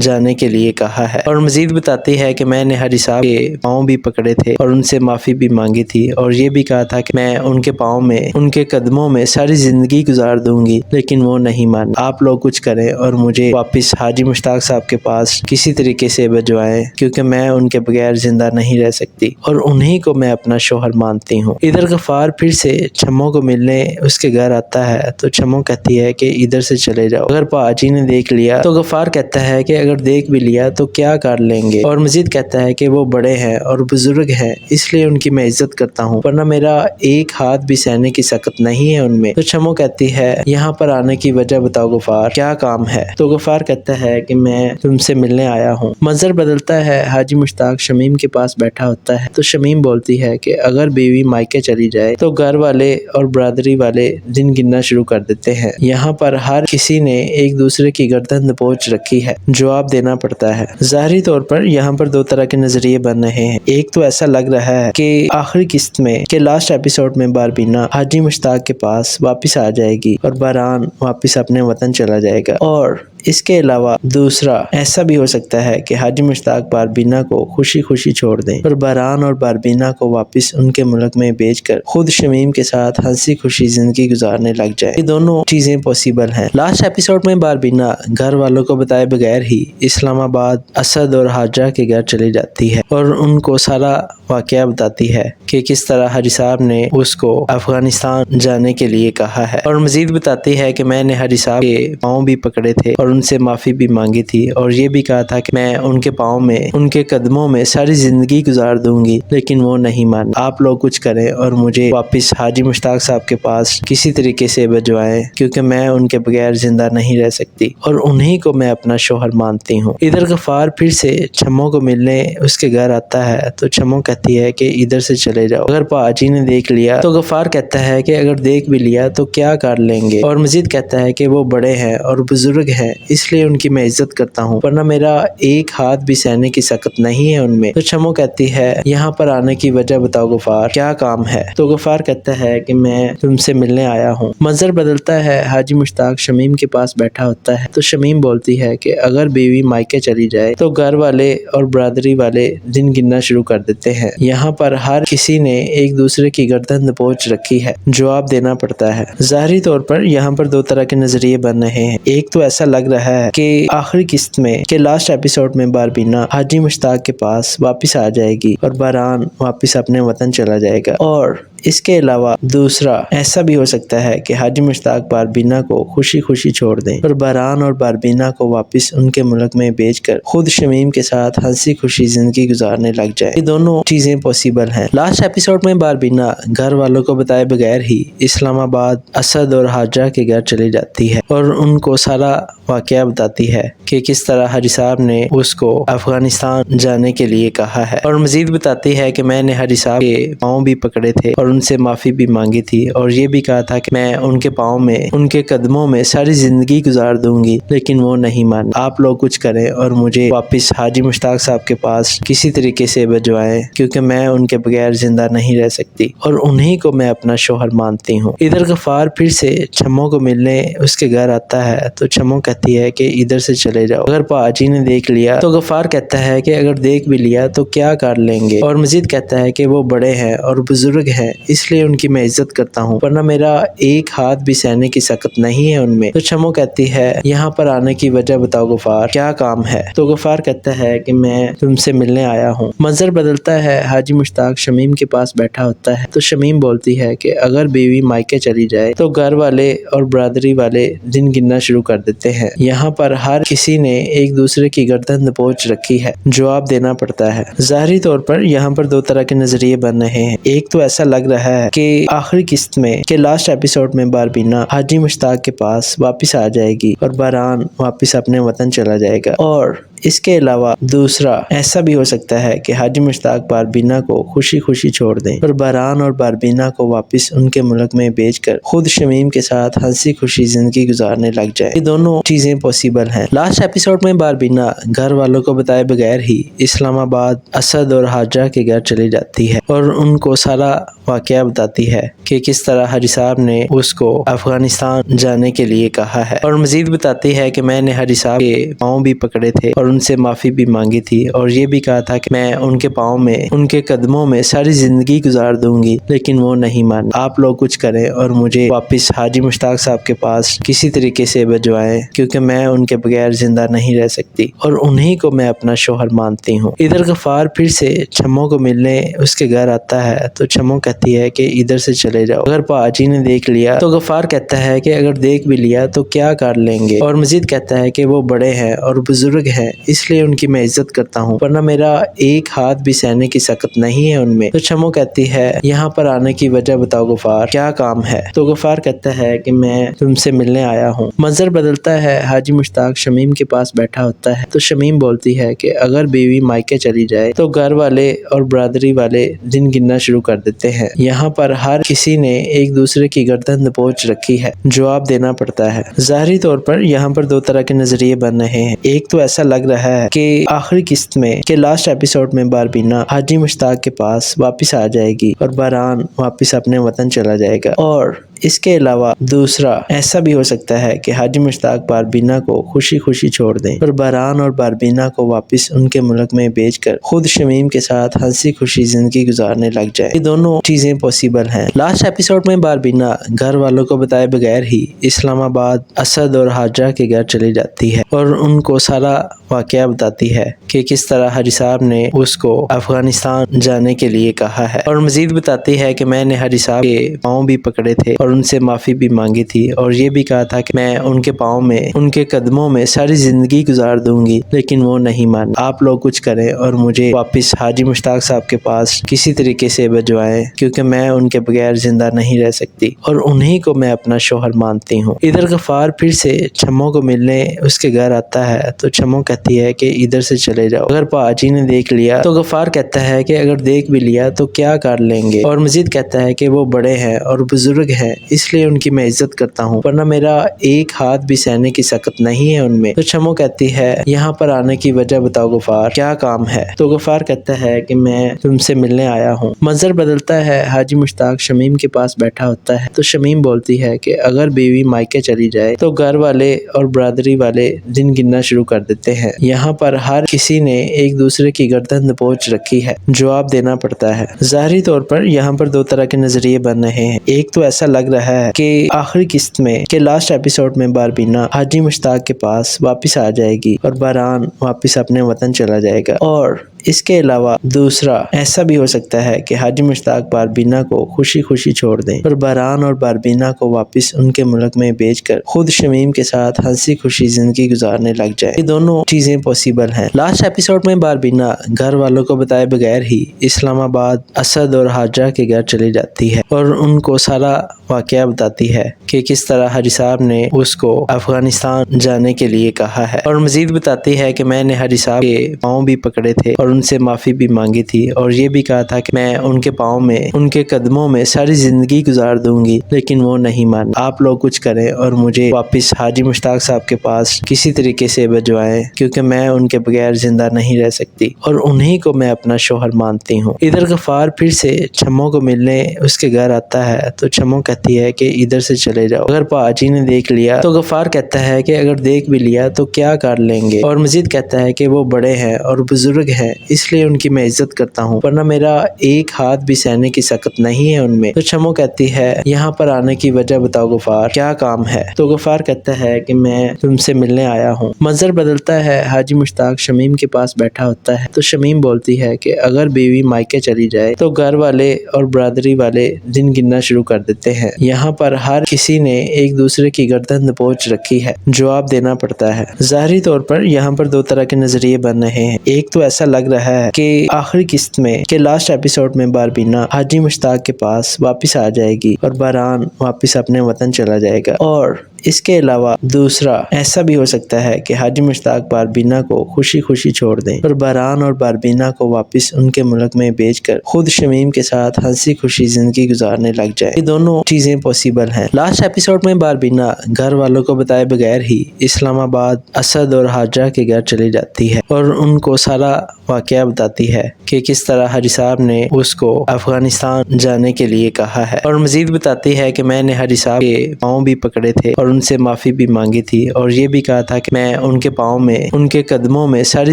جانے کے لیے کہا ہے، اور مزید بتاتی ہے کہ میں نے حاجی صاحب کے پاؤں بھی پکڑے تھے اور ان سے معافی بھی مانگی تھی اور یہ بھی کہا تھا کہ میں ان کے پاؤں میں ان کے قدموں میں ساری زندگی گزار دوں گی، لیکن وہ نہیں مان۔ آپ لوگ کچھ کریں اور مجھے واپس حاجی مشتاق صاحب کے پاس کسی طریقے سے بھجوائیں، کیونکہ میں ان کے بغیر زندہ نہیں رہ سکتی اور انہی کو میں اپنا شوہر مانتی ہوں۔ ادھر غفار پھر سے چھمو کو ملنے اس کے گھر آتا ہے تو چھمو کہتی ہے کہ ادھر سے چلے جاؤ، اگر پاجی نے دیکھ لیا تو غفار کہتا ہے کہ اگر دیکھ بھی لیا تو کیا کر لیں گے، اور مزید کہتا ہے کہ وہ بڑے ہیں اور بزرگ ہیں، اس لیے ان کی میں عزت کرتا ہوں، ورنہ میرا ایک ہاتھ بھی سہنے کی سخت نہیں ہے ان میں۔ تو چھمو کہتی ہے یہاں پر آنے کی وجہ بتاؤ غفار، کیا کام ہے؟ تو غفار کہتا ہے کہ میں تم سے ملنے آیا ہوں۔ منظر بدلتا ہے، حاجی مشتاق شمیم کے پاس بیٹھا ہوتا ہے تو شمیم بولتی ہے کہ اگر بیوی مائکے چلی جائے تو گھر والے اور برادری والے دن گننا شروع کر دیتے ہیں، یہاں پر ہر کسی نے ایک دوسرے کی گردن دبوچ رکھی ہے، جواب دینا پڑتا ہے۔ ظاہری طور پر یہاں پر دو طرح کے نظریے بن رہے ہیں۔ ایک تو ایسا لگ رہا ہے کہ آخری قسط میں کہ لاسٹ ایپیسوڈ میں باربینا حاجی مشتاق کے پاس واپس آ جائے گی اور بہران واپس اپنے وطن چلا جائے گا، اور اس کے علاوہ دوسرا ایسا بھی ہو سکتا ہے کہ حاجی مشتاق باربینا کو خوشی خوشی چھوڑ دیں اور بہران اور باربینا کو واپس ان کے ملک میں بھیج کر خود شمیم کے ساتھ ہنسی خوشی زندگی گزارنے لگ جائے۔ یہ دونوں چیزیں پاسبل ہیں۔ لاسٹ ایپیسوڈ میں باربینا گھر والوں کو بتائے بغیر ہی اسلام آباد اسد اور حاجرہ کے گھر چلی جاتی ہے اور ان کو سارا واقعہ بتاتی ہے کہ کس طرح حاجی صاحب نے اس کو افغانستان جانے کے لیے کہا ہے، اور مزید بتاتی ہے کہ میں نے حاجی صاحب کے پاؤں بھی پکڑے تھے اور ان سے معافی بھی مانگی تھی اور یہ بھی کہا تھا کہ میں ان کے پاؤں میں ان کے قدموں میں ساری زندگی گزار دوں گی، لیکن وہ نہیں مان۔ آپ لوگ کچھ کریں اور مجھے واپس حاجی مشتاق صاحب کے پاس کسی طریقے سے بھجوائیں، کیونکہ میں ان کے بغیر زندہ نہیں رہ سکتی اور انہی کو میں اپنا شوہر مانتی ہوں۔ ادھر غفار پھر سے چھمو کو ملنے اس کے گھر آتا ہے تو چھمو کہتی ہے کہ ادھر سے چلے جاؤ، اگر پاجی نے دیکھ لیا تو غفار کہتا ہے کہ اگر دیکھ بھی لیا تو کیا کر لیں گے، اور مزید کہتا ہے کہ وہ بڑے ہیں اور بزرگ ہیں، اس لیے ان کی میں عزت کرتا ہوں، ورنہ میرا ایک ہاتھ بھی سہنے کی سخت نہیں ہے ان میں۔ تو چھمو کہتی ہے یہاں پر آنے کی وجہ بتاؤ غفار، کیا کام ہے؟ تو غفار کہتا ہے کہ میں تم سے ملنے آیا ہوں۔ منظر بدلتا ہے، حاجی مشتاق شمیم کے پاس بیٹھا ہوتا ہے تو شمیم بولتی ہے کہ اگر بیوی مائکے چلی جائے تو گھر والے اور برادری والے دن گننا شروع کر دیتے ہیں، یہاں پر ہر کسی نے ایک دوسرے کی گردن دبوچ رکھی ہے، جواب دینا پڑتا ہے۔ ظاہری طور پر یہاں پر دو طرح کے نظریے بن رہے ہیں۔ ایک تو ایسا لگ رہا ہے کہ آخری قسط میں کہ لاسٹ ایپیسوڈ میں باربینا حاجی مشتاق کے پاس واپس آ جائے گی اور بہران واپس اپنے وطن چلا جائے گا، اور اس کے علاوہ دوسرا ایسا بھی ہو سکتا ہے کہ حاجی مشتاق باربینا کو خوشی خوشی چھوڑ دیں اور بہران اور باربینا کو واپس ان کے ملک میں بھیج کر خود شمیم کے ساتھ ہنسی خوشی زندگی گزارنے لگ جائے۔ یہ دونوں چیزیں پاسبل ہیں۔ لاسٹ ایپیسوڈ میں باربینا گھر والوں کو بتائے بغیر ہی اسلام آباد اسد اور حاجرہ کے گھر چلی جاتی ہے اور ان کو سارا واقعہ بتاتی ہے کہ کس طرح حاجی صاحب نے اس کو افغانستان جانے کے لیے کہا ہے، اور مزید بتاتی ہے کہ میں نے حاجی صاحب کے پاؤں بھی پکڑے تھے اور ان سے معافی بھی مانگی تھی اور یہ بھی کہا تھا کہ میں ان کے پاؤں میں ان کے قدموں میں ساری زندگی گزار دوں گی، لیکن وہ نہیں مان۔ آپ لوگ کچھ کریں اور مجھے واپس حاجی مشتاق صاحب کے پاس کسی طریقے سے بھجوائیں، کیونکہ میں ان کے بغیر زندہ نہیں رہ سکتی اور انہی کو میں اپنا شوہر مانتی ہوں۔ ادھر غفار پھر سے چھمو کو ملنے اس کے گھر آتا ہے تو چھمو کہتی ہے کہ ادھر سے چلے جاؤ، اگر پاجی نے دیکھ لیا تو غفار کہتا ہے کہ اگر دیکھ بھی لیا تو کیا کر لیں گے، اور مزید کہتا ہے کہ وہ بڑے ہیں اور بزرگ ہیں، اس لیے ان کی میں عزت کرتا ہوں، ورنہ میرا ایک ہاتھ بھی سہنے کی سخت نہیں ہے ان میں۔ تو چھمو کہتی ہے یہاں پر آنے کی وجہ بتاؤ غفار، کیا کام ہے؟ تو غفار کہتا ہے کہ میں تم سے ملنے آیا ہوں۔ منظر بدلتا ہے، حاجی مشتاق شمیم کے پاس بیٹھا ہوتا ہے تو شمیم بولتی ہے کہ اگر بیوی مائکے چلی جائے تو گھر والے اور برادری والے دن گننا شروع کر دیتے ہیں، یہاں پر ہر کسی نے ایک دوسرے کی گردن دبوچ رکھی ہے، جواب دینا پڑتا ہے۔ ظاہری طور پر یہاں پر دو طرح کے نظریے بن رہے ہیں۔ ایک تو ایسا لگ رہا ہے کہ آخری قسط میں کہ لاسٹ ایپیسوڈ میں باربینا حاجی مشتاق کے پاس واپس آ جائے گی اور بہران واپس اپنے وطن چلا جائے گا، اور اس کے علاوہ دوسرا ایسا بھی ہو سکتا ہے کہ حاجی مشتاق باربینا کو خوشی خوشی چھوڑ دیں اور بہران اور باربینا کو واپس ان کے ملک میں بھیج کر خود شمیم کے ساتھ ہنسی خوشی زندگی گزارنے لگ جائے۔ یہ دونوں چیزیں پاسبل ہیں۔ لاسٹ ایپیسوڈ میں باربینا گھر والوں کو بتائے بغیر ہی اسلام آباد اسد اور حاجہ کے گھر چلی جاتی ہے اور ان کو سارا واقعہ بتاتی ہے کہ کس طرح حاجی صاحب نے اس کو افغانستان جانے کے لیے کہا ہے، اور مزید بتاتی ہے کہ میں نے حاجی صاحب کے پاؤں بھی پکڑے تھے اور ان سے معافی بھی مانگی تھی، اور یہ بھی کہا تھا کہ میں ان کے پاؤں میں ان کے قدموں میں ساری زندگی گزار دوں گی، لیکن وہ نہیں مان۔ آپ لوگ کچھ کریں اور مجھے واپس حاجی مشتاق صاحب کے پاس کسی طریقے سے بھجوائیں، کیونکہ میں ان کے بغیر زندہ نہیں رہ سکتی اور انہی کو میں اپنا شوہر مانتی ہوں۔ ادھر غفار پھر سے چھمو کو ملنے اس کے گھر آتا ہے تو چھمو کہتی ہے کہ ادھر سے چلے جاؤ، اگر پاجی نے دیکھ لیا تو غفار کہتا ہے کہ اگر دیکھ بھی لیا تو کیا کر لیں گے، اور مزید کہتا ہے کہ وہ بڑے ہیں اور بزرگ ہیں، اس لیے ان کی میں عزت کرتا ہوں، ورنہ میرا ایک ہاتھ بھی سہنے کی سخت نہیں ہے ان میں۔ تو چھمو کہتی ہے یہاں پر آنے کی وجہ بتاؤ غفار، کیا کام ہے؟ تو غفار کہتا ہے کہ میں تم سے ملنے آیا ہوں۔ منظر بدلتا ہے، حاجی مشتاق شمیم کے پاس بیٹھا ہوتا ہے تو شمیم بولتی ہے کہ اگر بیوی مائکے چلی جائے تو گھر والے اور برادری والے دن گننا شروع کر دیتے ہیں، یہاں پر ہر کسی نے ایک دوسرے کی گردن دبوچ رکھی ہے، جواب دینا پڑتا ہے۔ ظاہری طور پر یہاں پر دو طرح کے نظریے بن رہے ہیں۔ ایک تو ایسا لگ رہا ہے کہ آخری قسط میں کہ لاسٹ ایپیسوڈ میں باربینا حاجی مشتاق کے پاس واپس آ جائے گی اور بہران واپس اپنے وطن چلا جائے گا، اور اس کے علاوہ دوسرا ایسا بھی ہو سکتا ہے کہ حاجی مشتاق باربینا کو خوشی خوشی چھوڑ دیں اور بہران اور باربینا کو واپس ان کے ملک میں بھیج کر خود شمیم کے ساتھ ہنسی خوشی زندگی گزارنے لگ جائے۔ یہ دونوں چیزیں پاسبل ہیں۔ لاسٹ ایپیسوڈ میں باربینا گھر والوں کو بتائے بغیر ہی اسلام آباد اسد اور حاجہ کے گھر چلی جاتی ہے اور ان کو سارا واقعہ بتاتی ہے کہ کس طرح حاجی صاحب نے اس کو افغانستان جانے کے لیے کہا ہے، اور مزید بتاتی ہے کہ میں نے حاجی صاحب کے پاؤں بھی پکڑے تھے اور ان سے معافی بھی مانگی تھی، اور یہ بھی کہا تھا کہ میں ان کے پاؤں میں ان کے قدموں میں ساری زندگی گزار دوں گی، لیکن وہ نہیں مان۔ آپ لوگ کچھ کریں اور مجھے واپس حاجی مشتاق صاحب کے پاس کسی طریقے سے بھجوائیں، کیونکہ میں ان کے بغیر زندہ نہیں رہ سکتی اور انہی کو میں اپنا شوہر مانتی ہوں۔ ادھر غفار پھر سے چھمو کو ملنے اس کے گھر آتا ہے تو چھمو کہتی ہے کہ ادھر سے چلے جاؤ، اگر پاجی نے دیکھ لیا تو غفار کہتا ہے کہ اگر دیکھ بھی لیا تو کیا کر لیں گے، اور مزید کہتا ہے کہ وہ بڑے ہیں اور بزرگ ہیں، اس لیے ان کی میں عزت کرتا ہوں، ورنہ میرا ایک ہاتھ بھی سہنے کی سخت نہیں ہے ان میں۔ تو چھمو کہتی ہے یہاں پر آنے کی وجہ بتاؤ غفار، کیا کام ہے؟ تو غفار کہتا ہے کہ میں تم سے ملنے آیا ہوں۔ منظر بدلتا ہے، حاجی مشتاق شمیم کے پاس بیٹھا ہوتا ہے تو شمیم بولتی ہے کہ اگر بیوی مائکے چلی جائے تو گھر والے اور برادری والے دن گننا شروع کر دیتے ہیں، یہاں پر ہر کسی نے ایک دوسرے کی گردن دبوچ رکھی ہے، جواب دینا پڑتا ہے۔ ظاہری طور پر یہاں پر دو طرح کے نظریے بن رہے ہیں۔ ایک تو ایسا لگ رہا ہے کہ آخری قسط میں کہ لاسٹ ایپیسوڈ میں باربینا حاجی مشتاق کے پاس واپس آ جائے گی اور بہران واپس اپنے وطن چلا جائے گا، اور اس کے علاوہ دوسرا ایسا بھی ہو سکتا ہے کہ حاجی مشتاق باربینا کو خوشی خوشی چھوڑ دیں اور بہران اور باربینا کو واپس ان کے ملک میں بھیج کر خود شمیم کے ساتھ ہنسی خوشی زندگی گزارنے لگ جائے۔ یہ دونوں چیزیں پاسبل ہیں۔ لاسٹ ایپیسوڈ میں باربینا گھر والوں کو بتائے بغیر ہی اسلام آباد اسد اور حاجہ کے گھر چلی جاتی ہے اور ان کو سارا واقعہ بتاتی ہے کہ کس طرح حاجی صاحب نے اس کو افغانستان جانے کے لیے کہا ہے، اور مزید بتاتی ہے کہ میں نے حاجی صاحب کے پاؤں بھی پکڑے تھے اور ان سے معافی بھی مانگی تھی، اور یہ بھی کہا تھا کہ میں ان کے پاؤں میں ان کے قدموں میں ساری زندگی گزار دوں گی، لیکن وہ نہیں مان۔ آپ لوگ کچھ کریں اور مجھے واپس حاجی مشتاق صاحب کے پاس کسی طریقے سے بھجوائیں، کیونکہ میں ان کے بغیر زندہ نہیں رہ سکتی اور انہی کو میں اپنا شوہر مانتی ہوں۔ ادھر غفار پھر سے چھمو کو ملنے اس کے گھر آتا ہے تو چھمو کہتی ہے کہ ادھر سے چلے جاؤ، اگر پاجی نے دیکھ لیا تو غفار کہتا ہے کہ اگر دیکھ بھی لیا تو کیا کر لیں گے، اور مزید کہتا ہے کہ وہ بڑے ہیں اور بزرگ ہیں، اس لیے ان کی میں عزت کرتا ہوں، ورنہ میرا ایک ہاتھ بھی سہنے کی سخت نہیں ہے ان میں۔ تو چھمو کہتی ہے یہاں پر آنے کی وجہ بتاؤ غفار، کیا کام ہے؟ تو غفار کہتا ہے کہ میں تم سے ملنے آیا ہوں۔ منظر بدلتا ہے، حاجی مشتاق شمیم کے پاس بیٹھا ہوتا ہے تو شمیم بولتی ہے کہ اگر بیوی مائکے چلی جائے تو گھر والے اور برادری والے دن گننا شروع کر دیتے ہیں، یہاں پر ہر کسی نے ایک دوسرے کی گردن دبوچ رکھی ہے، جواب دینا پڑتا ہے۔ ظاہری طور پر یہاں پر دو طرح کے نظریے بن رہے ہیں۔ ایک تو ایسا لگ رہا ہے کہ آخری قسط میں کہ لاسٹ ایپیسوڈ میں باربینا حاجی مشتاق کے پاس واپس آ جائے گی اور بہران واپس اپنے وطن چلا جائے گا، اور اس کے علاوہ دوسرا ایسا بھی ہو سکتا ہے کہ حاجی مشتاق باربینا کو خوشی خوشی چھوڑ دیں اور بہران اور باربینا کو واپس ان کے ملک میں بھیج کر خود شمیم کے ساتھ ہنسی خوشی زندگی گزارنے لگ جائے۔ یہ دونوں چیزیں پاسبل ہیں۔ لاسٹ ایپیسوڈ میں باربینا گھر والوں کو بتائے بغیر ہی اسلام آباد اسد اور حاجرہ کے گھر چلی جاتی ہے اور ان کو سارا واقعہ بتاتی ہے کہ کس طرح حاجی صاحب نے اس کو افغانستان جانے کے لیے کہا ہے، اور مزید بتاتی ہے کہ میں نے حاجی صاحب کے پاؤں بھی پکڑے تھے اور ان سے معافی بھی مانگی تھی، اور یہ بھی کہا تھا کہ میں ان کے پاؤں میں ان کے قدموں میں ساری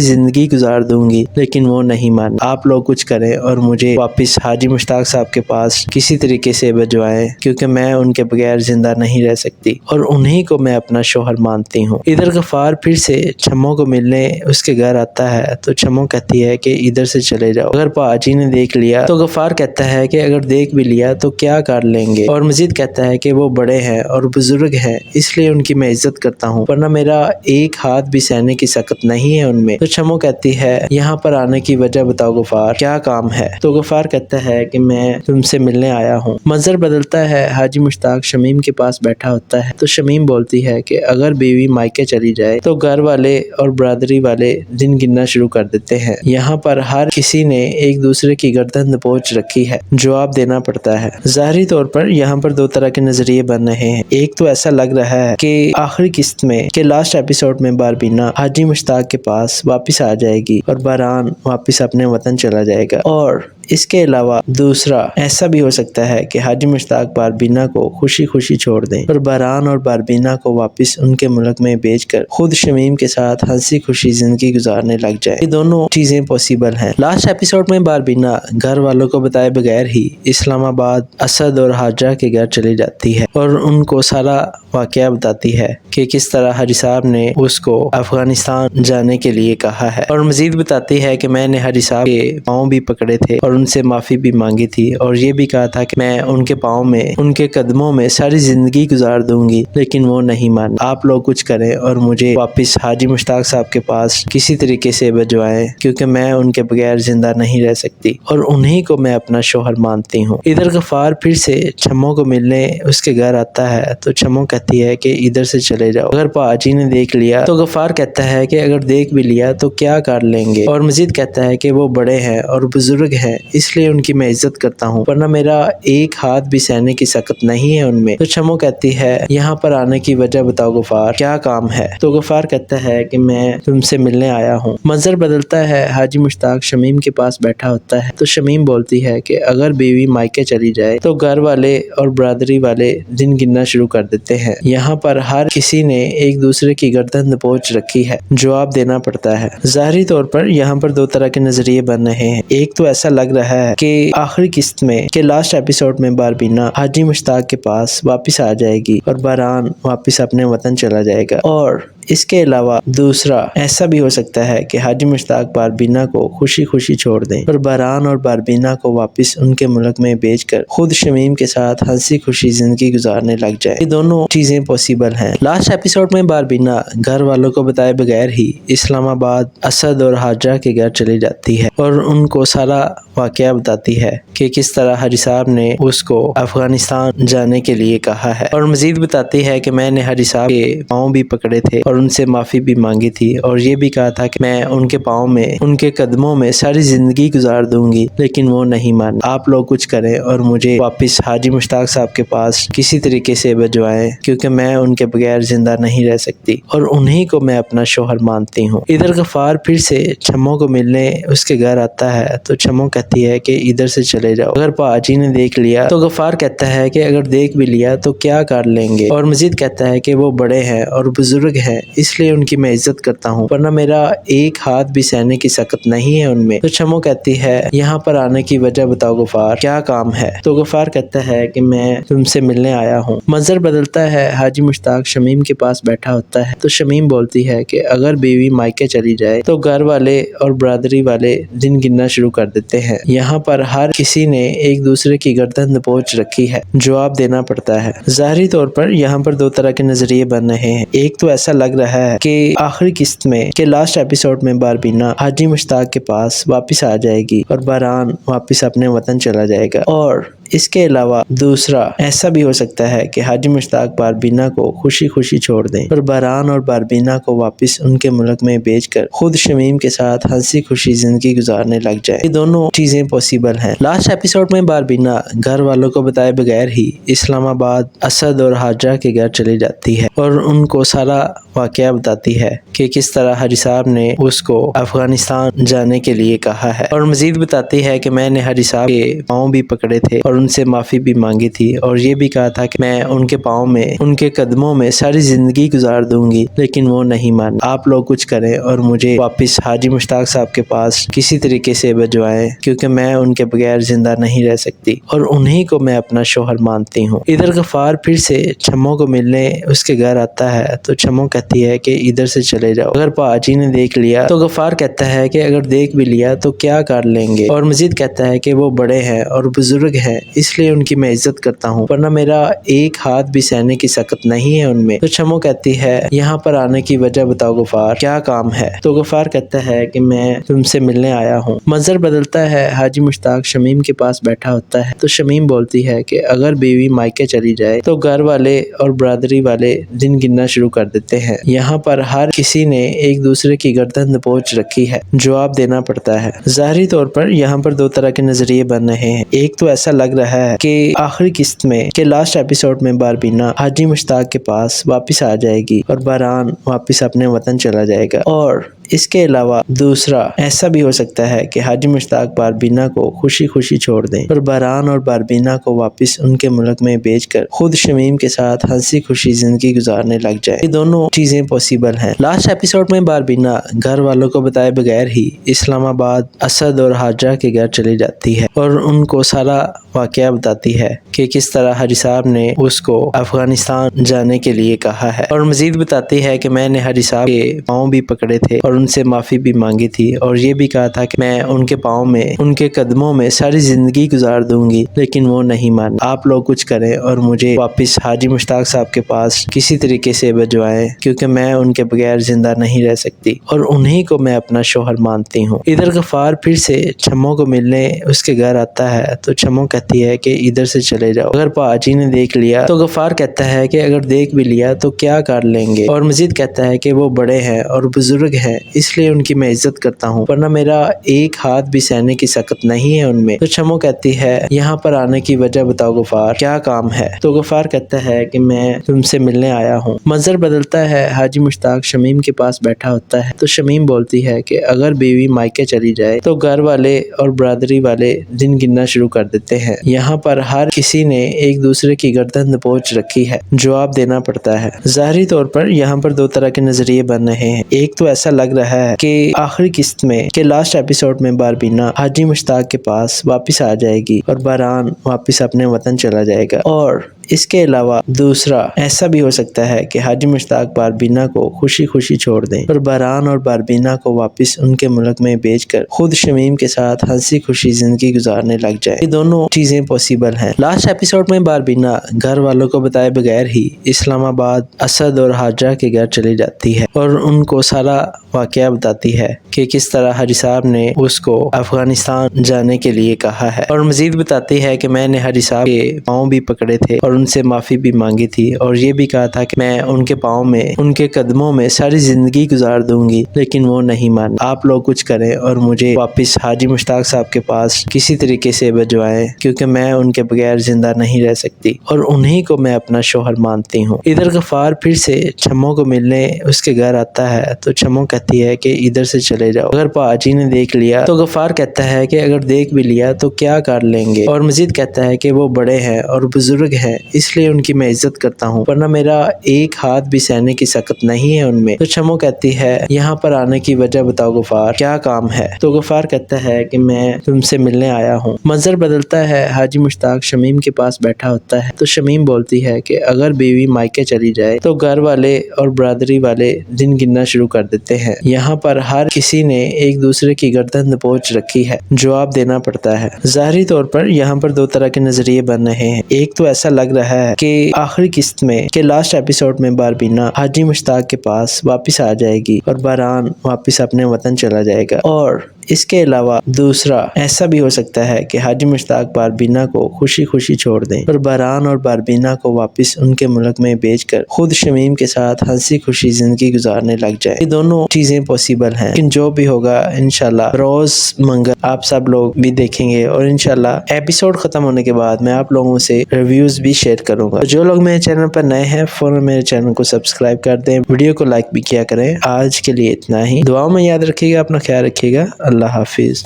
زندگی گزار دوں گی، لیکن وہ نہیں مان۔ آپ لوگ کچھ کریں اور مجھے واپس حاجی مشتاق صاحب کے پاس کسی طریقے سے بھجوائیں، کیونکہ میں ان کے بغیر زندہ نہیں رہ سکتی اور انہی کو میں اپنا شوہر مانتی ہوں۔ ادھر غفار پھر سے چھمو کو ملنے اس کے گھر آتا ہے تو چھمو کہتی ہے کہ ادھر سے چلے جاؤ، اگر پاجی نے دیکھ لیا تو غفار کہتا ہے کہ اگر دیکھ بھی لیا تو کیا کر لیں گے، اور مزید کہتا ہے کہ وہ بڑے ہیں اور بزرگ ہیں، اس لیے ان کی میں عزت کرتا ہوں، ورنہ میرا ایک ہاتھ بھی سہنے کی سخت نہیں ہے ان میں۔ تو چھمو کہتی ہے یہاں پر آنے کی وجہ بتاؤ غفار، کیا کام ہے؟ تو غفار کہتا ہے کہ میں تم سے ملنے آیا ہوں۔ منظر بدلتا ہے، حاجی مشتاق شمیم کے پاس بیٹھا ہوتا ہے تو شمیم بولتی ہے کہ اگر بیوی مائکے چلی جائے تو گھر والے اور برادری والے دن گننا شروع کر دیتے ہیں، یہاں پر ہر کسی نے ایک دوسرے کی گردن دبوچ رکھی ہے، جواب دینا پڑتا ہے۔ ظاہری طور پر یہاں پر دو طرح کے نظریے بن رہے ہیں۔ ایک تو ایسا لگ رہا ہے کہ آخری قسط میں کہ لاسٹ ایپیسوڈ میں باربینا حاجی مشتاق کے پاس واپس آ جائے گی اور بہران واپس اپنے وطن چلا جائے گا، اور اس کے علاوہ دوسرا ایسا بھی ہو سکتا ہے کہ حاجی مشتاق باربینا کو خوشی خوشی چھوڑ دیں اور بہران اور باربینا کو واپس ان کے ملک میں بھیج کر خود شمیم کے ساتھ ہنسی خوشی زندگی گزارنے لگ جائے۔ یہ دونوں چیزیں پاسبل ہیں۔ لاسٹ ایپیسوڈ میں باربینا گھر والوں کو بتائے بغیر ہی اسلام آباد اسد اور حاجرہ کے گھر چلی جاتی ہے اور ان کو سارا واقعہ بتاتی ہے کہ کس طرح حاجی صاحب نے اس کو افغانستان جانے کے لیے کہا ہے، اور مزید بتاتی ہے کہ میں نے حاجی صاحب کے پاؤں بھی پکڑے تھے اور ان سے معافی بھی مانگی تھی، اور یہ بھی کہا تھا کہ میں ان کے پاؤں میں ان کے قدموں میں ساری زندگی گزار دوں گی، لیکن وہ نہیں مان۔ آپ لوگ کچھ کریں اور مجھے واپس حاجی مشتاق صاحب کے پاس کسی طریقے سے بھجوائیں، کیونکہ میں ان کے بغیر زندہ نہیں رہ سکتی اور انہی کو میں اپنا شوہر مانتی ہوں۔ ادھر غفار پھر سے چھمو کو ملنے اس کے گھر آتا ہے تو چھمو کہتی ہے کہ ادھر سے چلے جاؤ، اگر پاجی نے دیکھ لیا تو غفار کہتا ہے کہ اگر دیکھ بھی لیا تو کیا کر لیں گے، اور مزید کہتا ہے کہ وہ بڑے ہیں اور بزرگ ہیں، اس لیے ان کی میں عزت کرتا ہوں، ورنہ میرا ایک ہاتھ بھی سہنے کی سخت نہیں ہے ان میں۔ تو چھمو کہتی ہے یہاں پر آنے کی وجہ بتاؤ غفار، کیا کام ہے؟ تو غفار کہتا ہے کہ میں تم سے ملنے آیا ہوں۔ منظر بدلتا ہے، حاجی مشتاق شمیم کے پاس بیٹھا ہوتا ہے تو شمیم بولتی ہے کہ اگر بیوی مائکے چلی جائے تو گھر والے اور برادری والے دن گننا شروع کر دیتے ہیں، یہاں پر ہر کسی نے ایک دوسرے کی گردن دبوچ رکھی ہے، جواب دینا پڑتا ہے۔ ظاہری طور پر یہاں پر دو طرح کے نظریے بن رہے ہیں۔ ایک تو ایسا لگ رہا ہے کہ آخری قسط میں کہ لاسٹ ایپیسوڈ میں باربینا حاجی مشتاق کے پاس واپس آ جائے گی اور بہران واپس اپنے وطن چلا جائے گا، اور اس کے علاوہ دوسرا ایسا بھی ہو سکتا ہے کہ حاجی مشتاق باربینا کو خوشی خوشی چھوڑ دیں اور بہران اور باربینا کو واپس ان کے ملک میں بھیج کر خود شمیم کے ساتھ ہنسی خوشی زندگی گزارنے لگ جائے۔ یہ دونوں چیزیں پاسبل ہیں۔ لاسٹ ایپیسوڈ میں باربینا گھر والوں کو بتائے بغیر ہی اسلام آباد اسد اور حاجرہ کے گھر چلی جاتی ہے اور ان کو سارا واقعہ بتاتی ہے کہ کس طرح حاجی صاحب نے اس کو افغانستان جانے کے لیے کہا ہے، اور مزید بتاتی ہے کہ میں نے حاجی صاحب کے پاؤں بھی پکڑے تھے اور ان سے معافی بھی مانگی تھی، اور یہ بھی کہا تھا کہ میں ان کے پاؤں میں ان کے قدموں میں ساری زندگی گزار دوں گی، لیکن وہ نہیں مان۔ آپ لوگ کچھ کریں اور مجھے واپس حاجی مشتاق صاحب کے پاس کسی طریقے سے بھجوائیں، کیونکہ میں ان کے بغیر زندہ نہیں رہ سکتی اور انہی کو میں اپنا شوہر مانتی ہوں۔ ادھر غفار پھر سے چھمو کو ملنے اس کے گھر آتا ہے تو چھمو کہتی ہے کہ ادھر سے چلے جاؤ، اگر پاجی نے دیکھ لیا تو غفار کہتا ہے کہ اگر دیکھ بھی لیا تو کیا کر لیں گے، اور مزید کہتا ہے کہ وہ بڑے ہیں اور بزرگ ہیں، اس لیے ان کی میں عزت کرتا ہوں، ورنہ میرا ایک ہاتھ بھی سہنے کی سخت نہیں ہے ان میں۔ تو چھمو کہتی ہے یہاں پر آنے کی وجہ بتاؤ غفار، کیا کام ہے؟ تو غفار کہتا ہے کہ میں تم سے ملنے آیا ہوں۔ منظر بدلتا ہے، حاجی مشتاق شمیم کے پاس بیٹھا ہوتا ہے تو شمیم بولتی ہے کہ اگر بیوی مائکے چلی جائے تو گھر والے اور برادری والے دن گننا شروع کر دیتے ہیں، یہاں پر ہر کسی نے ایک دوسرے کی گردن دبوچ رکھی ہے، جواب دینا پڑتا ہے۔ ظاہری طور پر یہاں پر دو طرح کے نظریے بن رہے ہیں۔ ایک تو ایسا لگ رہا ہے کہ آخری قسط میں کہ لاسٹ ایپیسوڈ میں باربینا حاجی مشتاق کے پاس واپس آ جائے گی اور بہران واپس اپنے وطن چلا جائے گا، اور اس کے علاوہ دوسرا ایسا بھی ہو سکتا ہے کہ حاجی مشتاق باربینا کو خوشی خوشی چھوڑ دیں اور بہران اور باربینا کو واپس ان کے ملک میں بھیج کر خود شمیم کے ساتھ ہنسی خوشی زندگی گزارنے لگ جائے۔ یہ دونوں چیزیں پاسبل ہیں۔ لاسٹ ایپیسوڈ میں باربینا گھر والوں کو بتائے بغیر ہی اسلام آباد اسد اور حاجرہ کے گھر چلی جاتی ہے اور ان کو سارا واقعہ بتاتی ہے کہ کس طرح حاجی صاحب نے اس کو افغانستان جانے کے لیے کہا ہے، اور مزید بتاتی ہے کہ میں نے حاجی صاحب کے پاؤں بھی پکڑے تھے اور ان سے معافی بھی مانگی تھی، اور یہ بھی کہا تھا کہ میں ان کے پاؤں میں ان کے قدموں میں ساری زندگی گزار دوں گی، لیکن وہ نہیں مان۔ آپ لوگ کچھ کریں اور مجھے واپس حاجی مشتاق صاحب کے پاس کسی طریقے سے بھجوائیں، کیونکہ میں ان کے بغیر زندہ نہیں رہ سکتی اور انہی کو میں اپنا شوہر مانتی ہوں۔ ادھر غفار پھر سے چھمو کو ملنے اس کے گھر آتا ہے تو چھمو کہتی ہے کہ ادھر سے چلے جاؤ، اگر پاجی نے دیکھ لیا تو غفار کہتا ہے کہ اگر دیکھ بھی لیا تو کیا کر لیں گے، اور مزید کہتا ہے کہ وہ بڑے ہیں اور بزرگ ہیں، اس لیے ان کی میں عزت کرتا ہوں، ورنہ میرا ایک ہاتھ بھی سہنے کی سخت نہیں ہے ان میں۔ تو چھمو کہتی ہے یہاں پر آنے کی وجہ بتاؤ غفار، کیا کام ہے؟ تو غفار کہتا ہے کہ میں تم سے ملنے آیا ہوں۔ منظر بدلتا ہے، حاجی مشتاق شمیم کے پاس بیٹھا ہوتا ہے تو شمیم بولتی ہے کہ اگر بیوی مائکے چلی جائے تو گھر والے اور برادری والے دن گننا شروع کر دیتے ہیں، یہاں پر ہر کسی نے ایک دوسرے کی گردن دبوچ رکھی ہے، جواب دینا پڑتا ہے۔ ظاہری طور پر یہاں پر دو طرح کے نظریے بن رہے ہیں، ایک تو ایسا لگ رہا ہے کہ آخری قسط میں کہ لاسٹ ایپیسوڈ میں باربینا حاجی مشتاق کے پاس واپس آ جائے گی اور بہران واپس اپنے وطن چلا جائے گا، اور اس کے علاوہ دوسرا ایسا بھی ہو سکتا ہے کہ حاجی مشتاق باربینا کو خوشی خوشی چھوڑ دیں اور بہران اور باربینا کو واپس ان کے ملک میں بھیج کر خود شمیم کے ساتھ ہنسی خوشی زندگی گزارنے لگ جائے۔ یہ دونوں چیزیں پاسبل ہیں۔ لاسٹ ایپیسوڈ میں باربینا گھر والوں کو بتائے بغیر ہی اسلام آباد اسد اور حاجرہ کے گھر چلی جاتی ہے اور ان کو سارا واقعہ بتاتی ہے کہ کس طرح حاجی صاحب نے اس کو افغانستان جانے کے لیے کہا ہے، اور مزید بتاتی ہے کہ میں نے حاجی صاحب کے پاؤں بھی پکڑے تھے اور ان سے معافی بھی مانگی تھی، اور یہ بھی کہا تھا کہ میں ان کے پاؤں میں ان کے قدموں میں ساری زندگی گزار دوں گی، لیکن وہ نہیں مان۔ آپ لوگ کچھ کریں اور مجھے واپس حاجی مشتاق صاحب کے پاس کسی طریقے سے بھجوائیں، کیونکہ میں ان کے بغیر زندہ نہیں رہ سکتی اور انہی کو میں اپنا شوہر مانتی ہوں۔ ادھر غفار پھر سے چھمو کو ملنے اس کے گھر آتا ہے تو چھمو کہتی ہے کہ ادھر سے چلے جاؤ، اگر پاجی نے دیکھ لیا تو غفار کہتا ہے کہ اگر دیکھ بھی لیا تو کیا کر لیں گے، اور مزید کہتا ہے کہ وہ بڑے ہیں اور بزرگ ہیں، اس لیے ان کی میں عزت کرتا ہوں، ورنہ میرا ایک ہاتھ بھی سہنے کی سخت نہیں ہے ان میں۔ تو چھمو کہتی ہے یہاں پر آنے کی وجہ بتاؤ غفار، کیا کام ہے؟ تو غفار کہتا ہے کہ میں تم سے ملنے آیا ہوں۔ منظر بدلتا ہے، حاجی مشتاق شمیم کے پاس بیٹھا ہوتا ہے تو شمیم بولتی ہے کہ اگر بیوی مائکے چلی جائے تو گھر والے اور برادری والے دن گننا شروع کر دیتے ہیں، یہاں پر ہر کسی نے ایک دوسرے کی گردن دبوچ رکھی ہے، جواب دینا پڑتا ہے۔ ظاہری طور پر یہاں پر دو طرح کے نظریے بن رہے ہیں، ایک تو ایسا لگ رہا ہے کہ آخری قسط میں کہ لاسٹ ایپیسوڈ میں باربینا حاجی مشتاق کے پاس واپس آ جائے گی اور بہران واپس اپنے وطن چلا جائے گا، اور اس کے علاوہ دوسرا ایسا بھی ہو سکتا ہے کہ حاجی مشتاق باربینا کو خوشی خوشی چھوڑ دیں اور بہران اور باربینا کو واپس ان کے ملک میں بھیج کر خود شمیم کے ساتھ ہنسی خوشی زندگی گزارنے لگ جائے۔ یہ دونوں چیزیں پاسبل ہیں۔ لاسٹ ایپیسوڈ میں باربینا گھر والوں کو بتائے بغیر ہی اسلام آباد اسد اور حاجرہ کے گھر چلی جاتی ہے اور ان کو سارا واقعہ بتاتی ہے کہ کس طرح حاجی صاحب نے اس کو افغانستان جانے کے لیے کہا ہے، اور مزید بتاتی ہے کہ میں نے حاجی صاحب کے پاؤں بھی پکڑے تھے اور ان سے معافی بھی مانگی تھی، اور یہ بھی کہا تھا کہ میں ان کے پاؤں میں ان کے قدموں میں ساری زندگی گزار دوں گی، لیکن وہ نہیں مان۔ آپ لوگ کچھ کریں اور مجھے واپس حاجی مشتاق صاحب کے پاس کسی طریقے سے بھجوائیں، کیونکہ میں ان کے بغیر زندہ نہیں رہ سکتی اور انہی کو میں اپنا شوہر مانتی ہوں۔ ادھر غفار پھر سے چھمو کو ملنے اس کے گھر آتا ہے تو چھمو کہتی ہے کہ ادھر سے چلے جاؤ، اگر پاجی نے دیکھ لیا تو غفار کہتا ہے کہ اگر دیکھ بھی لیا تو کیا کر لیں گے، اور مزید کہتا ہے کہ وہ بڑے ہیں اور بزرگ ہیں، اس لیے ان کی میں عزت کرتا ہوں، ورنہ میرا ایک ہاتھ بھی سہنے کی سخت نہیں ہے ان میں۔ تو چھمو کہتی ہے یہاں پر آنے کی وجہ بتاؤ غفار، کیا کام ہے؟ تو غفار کہتا ہے کہ میں تم سے ملنے آیا ہوں۔ منظر بدلتا ہے، حاجی مشتاق شمیم کے پاس بیٹھا ہوتا ہے تو شمیم بولتی ہے کہ اگر بیوی مائکے چلی جائے تو گھر والے اور برادری والے دن گننا شروع کر دیتے ہیں، یہاں پر ہر کسی نے ایک دوسرے کی گردن دبوچ رکھی ہے، جواب دینا پڑتا ہے۔ ظاہری طور پر یہاں پر دو طرح کے نظریے بن رہے ہیں، ایک تو ایسا لگ رہا ہے کہ آخری قسط میں کہ لاسٹ ایپیسوڈ میں باربینا حاجی مشتاق کے پاس واپس آ جائے گی اور بہران واپس اپنے وطن چلا جائے گا، اور اس کے علاوہ دوسرا ایسا بھی ہو سکتا ہے کہ حاجی مشتاق باربینا کو خوشی خوشی چھوڑ دیں اور بہران اور باربینا کو واپس ان کے ملک میں بھیج کر خود شمیم کے ساتھ ہنسی خوشی زندگی گزارنے لگ جائے۔ یہ دونوں چیزیں پاسبل ہیں، لیکن جو بھی ہوگا انشاءاللہ روز منگل آپ سب لوگ بھی دیکھیں گے، اور انشاءاللہ ایپیسوڈ ختم ہونے کے بعد میں آپ لوگوں سے ریویوز بھی شیئر کروں گا۔ جو لوگ میرے چینل پر نئے ہیں فوراً میرے چینل کو سبسکرائب کر دیں، ویڈیو کو لائک بھی کیا کریں۔ آج کے لیے اتنا ہی، دعاؤں میں یاد رکھیے گا، اپنا خیال رکھیے گا۔ اللہ حافظ۔